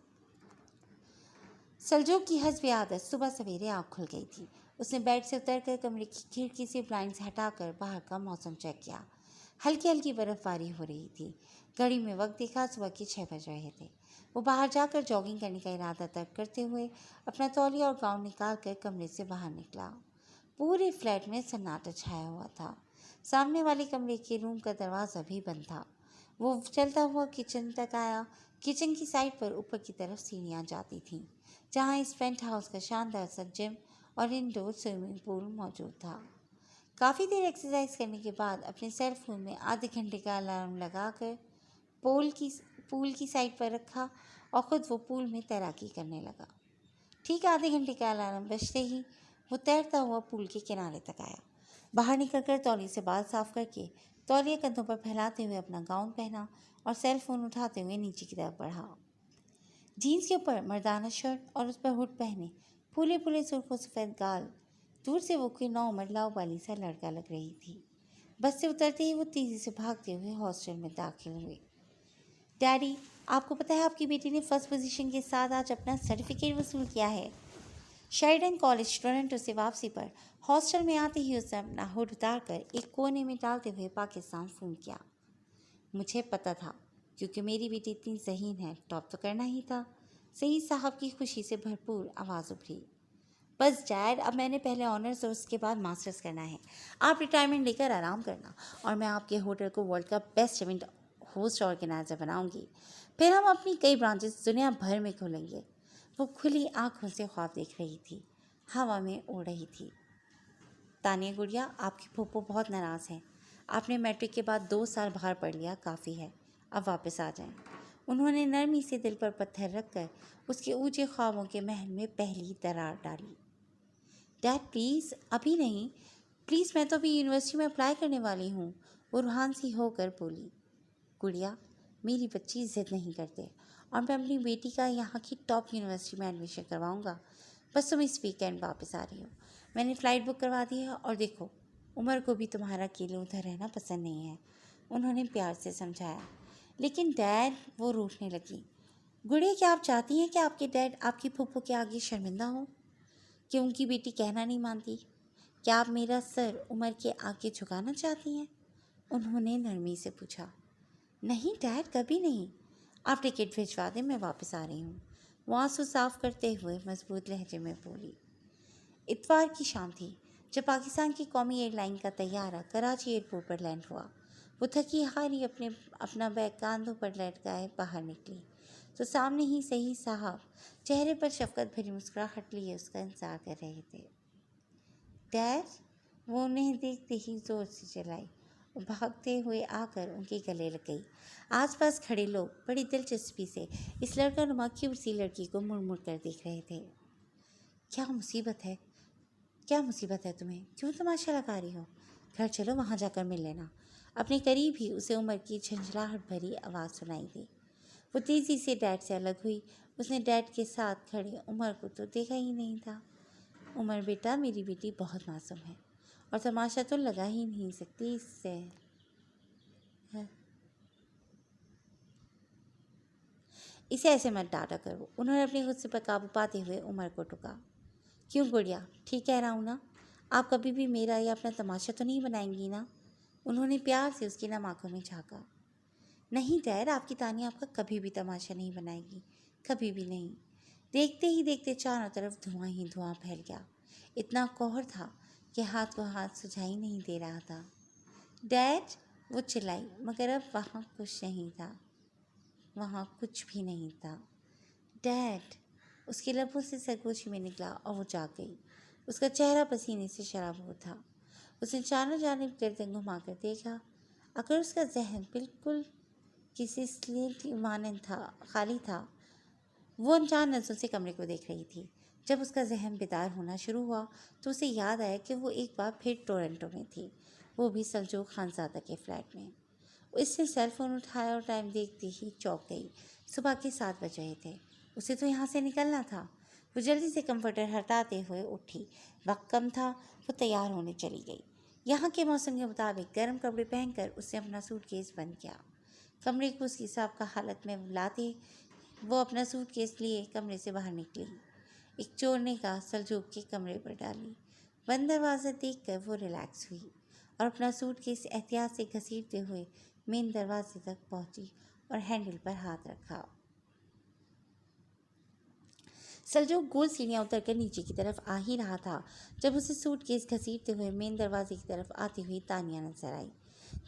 सल्जूक की हस्बी आदत सुबह सवेरे आँख खुल गई थी। उसने बेड से उतरकर कमरे की खिड़की से ब्लाइंड्स हटाकर बाहर का मौसम चेक किया। हल्की हल्की बर्फबारी हो रही थी। घड़ी में वक्त देखा, सुबह के 6 बज रहे थे। वो बाहर जाकर जॉगिंग करने का इरादा तर्क करते हुए अपना तौलिया और गाउन निकाल कर कमरे से बाहर निकला। पूरे फ्लैट में सन्नाटा छाया हुआ था। सामने वाले कमरे के रूम का दरवाज़ा भी बंद था। वो चलता हुआ किचन तक आया। किचन की साइड पर ऊपर की तरफ सीढ़ियाँ जाती थीं, जहाँ इस पेंट हाउस का शानदार सा जिम और इंडोर स्विमिंग पूल मौजूद था। काफ़ी देर एक्सरसाइज करने के बाद अपने सेल फोन में आधे घंटे का अलार्म लगाकर पूल की साइड पर रखा और ख़ुद वो पूल में तैराकी करने लगा। ठीक आधे घंटे का अलार्म बजते ही वो तैरता हुआ पूल के किनारे तक आया। बाहर निकलकर तौलिए से बाल साफ करके तौलिए कंधों पर फैलाते हुए अपना गाउन पहना और सेल फोन उठाते हुए नीचे की तरफ बढ़ा। जीन्स के ऊपर मर्दाना शर्ट और उस पर हुड पहने फूले फूले सुर्ख सफ़ेद गाल, दूर से वो कोई 9 मरलाव वाली सा लड़का लग रही थी। बस से उतरते ही वो तेज़ी से भागते हुए हॉस्टल में दाखिल हुए। डैडी, आपको पता है आपकी बेटी ने फर्स्ट पोजीशन के साथ आज अपना सर्टिफिकेट वसूल किया है। शेरिडन कॉलेज टोरंटो से वापसी पर हॉस्टल में आते ही उसने अपना हुड उतारकर एक कोने में डालते हुए पाकिस्तान फ़ोन किया। मुझे पता था, क्योंकि मेरी बेटी इतनी ज़हीन है, टॉप तो करना ही था। सही साहब की खुशी से भरपूर आवाज़ उभरी। बस डैड, अब मैंने पहले ऑनर्स और उसके बाद मास्टर्स करना है। आप रिटायरमेंट लेकर आराम करना और मैं आपके होटल को वर्ल्ड का बेस्ट इवेंट होस्ट ऑर्गेनाइज़र बनाऊंगी। फिर हम अपनी कई ब्रांचेस दुनिया भर में खोलेंगे। वो खुली आंखों से ख्वाब देख रही थी, हवा में उड़ रही थी। तानिया गुड़िया, आपकी फूफो बहुत नाराज़ हैं। आपने मैट्रिक के बाद 2 साल बाहर पढ़ लिया, काफ़ी है, अब वापस आ जाएं। उन्होंने नरमी से दिल पर पत्थर रखकर उसके ऊंचे ख्वाबों के महल में पहली दरार डाली। डैड प्लीज़, अभी नहीं, प्लीज़, मैं तो अभी यूनिवर्सिटी में अप्लाई करने वाली हूँ, वो रूहान सी होकर बोली। गुड़िया, मेरी बच्ची जिद नहीं करते और मैं अपनी बेटी का यहाँ की टॉप यूनिवर्सिटी में एडमिशन करवाऊँगा। बस तुम इस वीकेंड वापस आ रही हो। मैंने फ़्लाइट बुक करवा दी है और देखो, उमर को भी तुम्हारा अकेले उधर रहना पसंद नहीं है, उन्होंने प्यार से समझाया। लेकिन डैड, वो रूठने लगी। गुड़िया, क्या आप चाहती हैं कि आपके डैड आपकी फूफो के आगे शर्मिंदा हो कि उनकी बेटी कहना नहीं मानती? क्या आप मेरा सर उमर के आगे झुकाना चाहती हैं? उन्होंने नरमी से पूछा। नहीं डैड, कभी नहीं। आप टिकट भिजवा दें, मैं वापस आ रही हूँ, वो आंसू साफ करते हुए मजबूत लहजे में बोली। इतवार की शाम थी जब पाकिस्तान की कौमी एयरलाइन का तैयारा कराची एयरपोर्ट पर लैंड हुआ। वो थकी हारी अपना बैग कांधों पर लटकाए बाहर निकली तो सामने ही सही साहब चेहरे पर शफकत भरी मुस्कुराहट लिए उसका इंतजार कर रहे थे। डैड, वो उन्हें देखते ही जोर से चिल्लाई और भागते हुए आकर उनके गले लग गई। आसपास खड़े लोग बड़ी दिलचस्पी से इस लड़का नुमा क्यूट सी लड़की को मुड़ मुड़ कर देख रहे थे। क्या मुसीबत है, क्या मुसीबत है तुम्हें? क्यों तमाशा लगा रही हो? घर चलो, वहाँ जाकर मिल लेना। अपने करीब ही उसे उमर की झंझलाहट भरी आवाज़ सुनाई दी। वो तेज़ी से डैड से अलग हुई। उसने डैड के साथ खड़े उमर को तो देखा ही नहीं था। उमर बेटा, मेरी बेटी बहुत मासूम है और तमाशा तो लगा ही नहीं सकती इससे है। इसे ऐसे मत डांटा करो, उन्होंने अपने गुस्से पर काबू पाते हुए उमर को टोका। क्यों गुड़िया, ठीक कह रहा हूँ ना? आप कभी भी मेरा या अपना तमाशा तो नहीं बनाएंगी ना? उन्होंने प्यार से उसकी नम आंखों में झाँका। नहीं डैड, आपकी तानिया आपका कभी भी तमाशा नहीं बनाएगी, कभी भी नहीं। देखते ही देखते चारों तरफ धुआं ही धुआं फैल गया। इतना कहर था कि हाथ को हाथ सुझाई नहीं दे रहा था। डैड, वो चिल्लाई, मगर अब वहाँ कुछ नहीं था, वहाँ कुछ भी नहीं था। डैड, उसके लबों से सरगोशी में निकला और वो जाग गई। उसका चेहरा पसीने से शराबोर था। उसने चारों जानिब गर्दन घुमाकर देखा। अगर उसका जहन बिल्कुल किसी स्लेट मानंद था, खाली था। वो अनजान नज़रों से कमरे को देख रही थी। जब उसका जहन बेदार होना शुरू हुआ तो उसे याद आया कि वो एक बार फिर टोरंटो में थी, वो भी सलजोग खानज़ादा के फ्लैट में। उसने सेल फोन उठाया और टाइम देखते ही चौंक गई। सुबह के 7 बज रहे थे। उसे तो यहाँ से निकलना था। वो जल्दी से कंफर्टर हटाते हुए उठी। वक्त कम था, वो तैयार होने चली गई। यहाँ के मौसम के मुताबिक गर्म कपड़े पहनकर उसने अपना सूटकेस बंद किया। कमरे को उसकी साबका हालत में लाते वो अपना सूटकेस लिए कमरे से बाहर निकली। एक चोर ने का सलजोग के कमरे पर डाली। बंद दरवाज़ा देखकर वो रिलैक्स हुई और अपना सूटकेस एहतियात से घसीटते हुए मेन दरवाजे तक पहुंची और हैंडल पर हाथ रखा। सलजोग गोल सीढ़ियाँ उतरकर नीचे की तरफ आ ही रहा था जब उसे सूटकेस घसीटते हुए मेन दरवाजे की तरफ आती हुई तानिया नजर आई।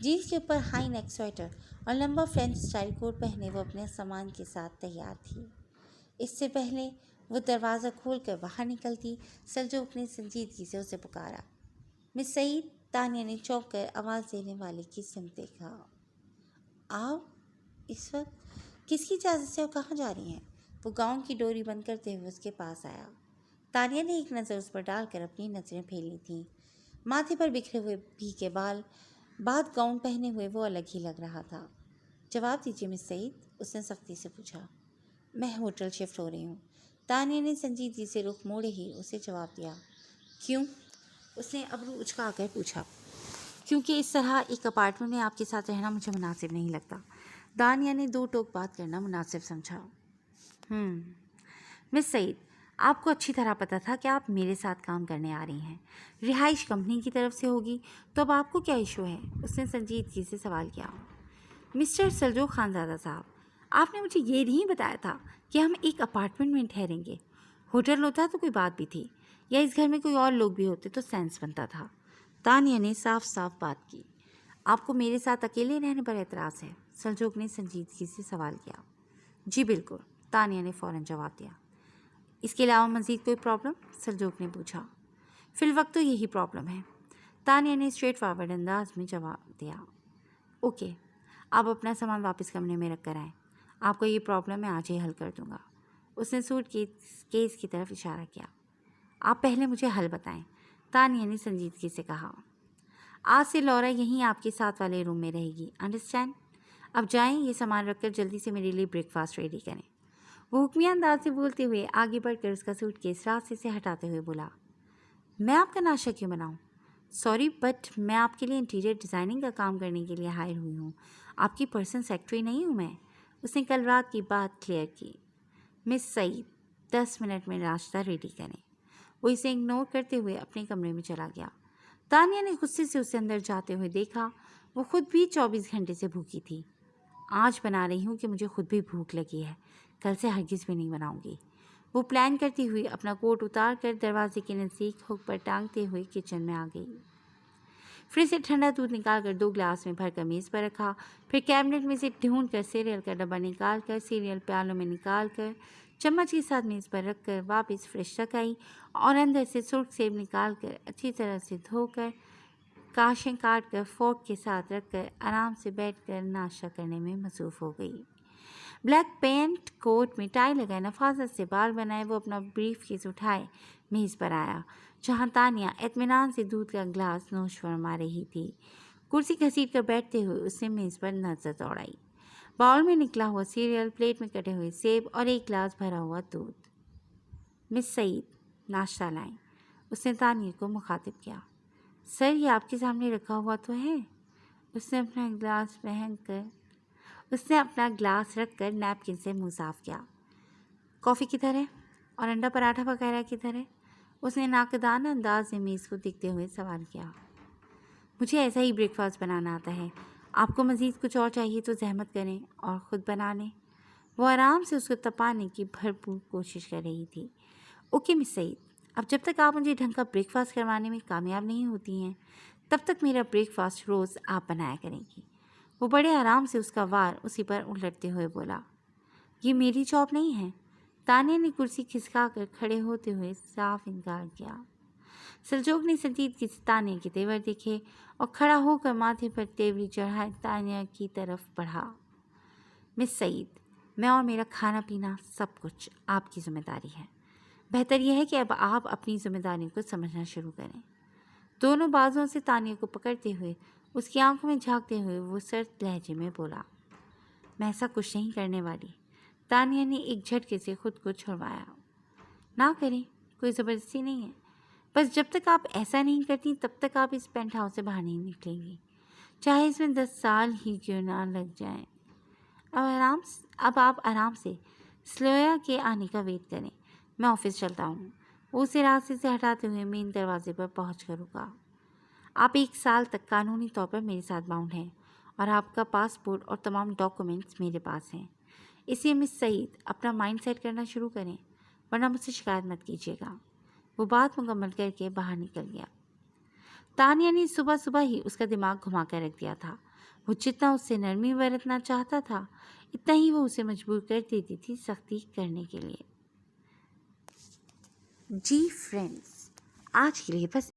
जीन्स के ऊपर हाई नेक स्वेटर और लंबा फ्रेंच स्टाइल कोट पहने वो अपने सामान के साथ तैयार थी। इससे पहले वो दरवाज़ा खोलकर बाहर निकलती, सलजोग ने संजीदगी से उसे पुकारा। मिस सईद, तानिया ने चौंक कर आवाज़ देने वाले की सिमत देखा। आप इस वक्त किसकी इजाज़त से और कहाँ जा रही हैं? वो गाउन की डोरी बंद करते हुए उसके पास आया। तानिया ने एक नज़र उस पर डालकर अपनी नज़रें फेरी थीं। माथे पर बिखरे हुए भीगे बाल, बाद गाउन पहने हुए वो अलग ही लग रहा था। जवाब दीजिए मिस सईद, उसने सख्ती से पूछा। मैं होटल शिफ्ट हो रही हूँ। तानिया ने संजीदगी से रुख मोड़े ही उसे जवाब दिया। क्यों? उसने अबरू उचका कर पूछा। क्योंकि इस तरह एक अपार्टमेंट में आपके साथ रहना मुझे मुनासिब नहीं लगता। तानिया ने दो टोक बात करना मुनासिब समझा। मिस सईद, आपको अच्छी तरह पता था कि आप मेरे साथ काम करने आ रही हैं। रिहाइश कंपनी की तरफ से होगी तो अब आपको क्या इशू है? उसने संजीदगी से सवाल किया। मिस्टर सलजोग खानज़ादा साहब, आपने मुझे ये नहीं बताया था कि हम एक अपार्टमेंट में ठहरेंगे। होटल होता तो कोई बात भी थी, या इस घर में कोई और लोग भी होते तो सेंस बनता था। तानिया ने साफ साफ बात की। आपको मेरे साथ अकेले रहने पर एतराज़ है? सलजोग ने संजीदगी से सवाल किया। जी बिल्कुल, तानिया ने फ़ौरन जवाब दिया। इसके अलावा मज़ीद कोई प्रॉब्लम? सलजोग ने पूछा। फ़िलवक्त तो यही प्रॉब्लम है, तानिया ने स्ट्रेट फॉरवर्ड अंदाज में जवाब दिया। ओके, आप अपना सामान वापस कमरे में रख कर आएँ। आपको ये प्रॉब्लम मैं आज ही हल कर दूंगा। उसने सूट केस की तरफ इशारा किया। आप पहले मुझे हल बताएं, तानिया ने संजीदगी से कहा। आज से लौरा यहीं आपके साथ वाले रूम में रहेगी, अंडरस्टैंड? अब जाएं, ये सामान रखकर जल्दी से मेरे लिए ब्रेकफास्ट रेडी करें। वो हुक्मिया अंदाज से बोलते हुए आगे बढ़कर उसका सूटकेस रास्ते से हटाते हुए बोला, मैं आपका नाश्ता क्यों बनाऊं? सॉरी बट मैं आपके लिए इंटीरियर डिज़ाइनिंग का काम करने के लिए हायर हुई हूँ, आपकी पर्सनल सेक्रेटरी नहीं हूँ मैं। उसने कल रात की बात क्लियर की। मिस सईद, 10 मिनट में नाश्ता रेडी करें। वो इसे इग्नोर करते हुए अपने कमरे में चला गया। तानिया ने गुस्से से उसे अंदर जाते हुए देखा। वो खुद भी 24 घंटे से भूखी थी। आज बना रही हूँ कि मुझे खुद भी भूख लगी है, कल से हरगिज़ भी नहीं बनाऊंगी। वो प्लान करती हुई अपना कोट उतार कर दरवाजे के नज़दीक हुक पर टांगते हुए किचन में आ गई। फ्रिज से ठंडा दूध निकालकर 2 गिलास में भरकर मेज़ पर रखा। फिर कैबिनेट में से ढूंढ कर सीरियल का डब्बा निकाल कर सीरियल प्यालों में निकाल कर चम्मच के साथ मेज़ पर रखकर वापस फ्रिज तक आई और अंदर से सुर्ख सेब निकाल कर अच्छी तरह से धोकर काशें काट कर फोर्क के साथ रखकर आराम से बैठकर नाश्ता करने में मसरूफ़ हो गई। ब्लैक पेंट कोट में टाई लगाए, नफासत से बाल बनाए, वो अपना ब्रीफ केस उठाए मेज़ पर आया, जहाँ तानिया इत्मीनान से दूध का ग्लास नोश फरमा रही थी। कुर्सी घसीट कर बैठते हुए उसने मेज़ पर नजर दौड़ाई। बाउल में निकला हुआ सीरियल, प्लेट में कटे हुए सेब और एक गिलास भरा हुआ दूध। मिस सईद, नाश्ता लाएं, उसने तानिया को मुखातिब किया। सर, ये आपके सामने रखा हुआ तो है। उसने अपना ग्लास रखकर नैपकिन से मुंह साफ किया। कॉफ़ी किधर है और अंडा पराठा वगैरह किधर है? उसने नाकदाना अंदाज में मेज़ को देखते हुए सवाल किया। मुझे ऐसा ही ब्रेकफास्ट बनाना आता है, आपको मज़ीद कुछ और चाहिए तो जहमत करें और ख़ुद बना लें। वो आराम से उसको तपाने की भरपूर कोशिश कर रही थी। ओके मिस सईद, अब जब तक आप मुझे ढंग का ब्रेकफास्ट करवाने में कामयाब नहीं होती हैं, तब तक मेरा ब्रेकफास्ट रोज़ आप बनाया करेंगी। वो बड़े आराम से उसका वार उसी पर उलटते हुए बोला। ये मेरी जॉब नहीं है। तानिया ने कुर्सी खिसका कर खड़े होते हुए साफ इनकार किया। सलजोक ने संजीदगी से तानिया के तेवर देखे और खड़ा होकर माथे पर तेवरी चढ़ाए तानिया की तरफ बढ़ा। मिस सईद, मैं और मेरा खाना पीना सब कुछ आपकी जिम्मेदारी है। बेहतर यह है कि अब आप अपनी जिम्मेदारियों को समझना शुरू करें। दोनों बाजुओं से तानिया को पकड़ते हुए उसकी आंखों में झांकते हुए वो सर्द लहजे में बोला, मैं ऐसा कुछ नहीं करने वाली। तानिया ने एक झटके से खुद को छुड़वाया। ना करें, कोई ज़बरदस्ती नहीं है। बस जब तक आप ऐसा नहीं करती तब तक आप इस पेंट हाउस से बाहर नहीं निकलेंगी, चाहे इसमें 10 साल ही क्यों ना लग जाएं। अब आप आराम से स्लोया के आने का वेट करें। मैं ऑफिस चलता हूँ। वो उसे रास्ते से हटाते हुए मेन दरवाजे पर पहुँच कर रुका। आप 1 साल तक कानूनी तौर पर मेरे साथ बाउंड हैं और आपका पासपोर्ट और तमाम डॉक्यूमेंट्स मेरे पास हैं। इसलिए मिस सईद, अपना माइंड सेट करना शुरू करें, वरना मुझसे शिकायत मत कीजिएगा। वो बात मुकम्मल करके बाहर निकल गया। तानिया ने सुबह सुबह ही उसका दिमाग घुमा कर रख दिया था। वो जितना उससे नरमी बरतना चाहता था, इतना ही वो उसे मजबूर कर देती थी सख्ती करने के लिए। जी फ्रेंड्स, आज के लिए बस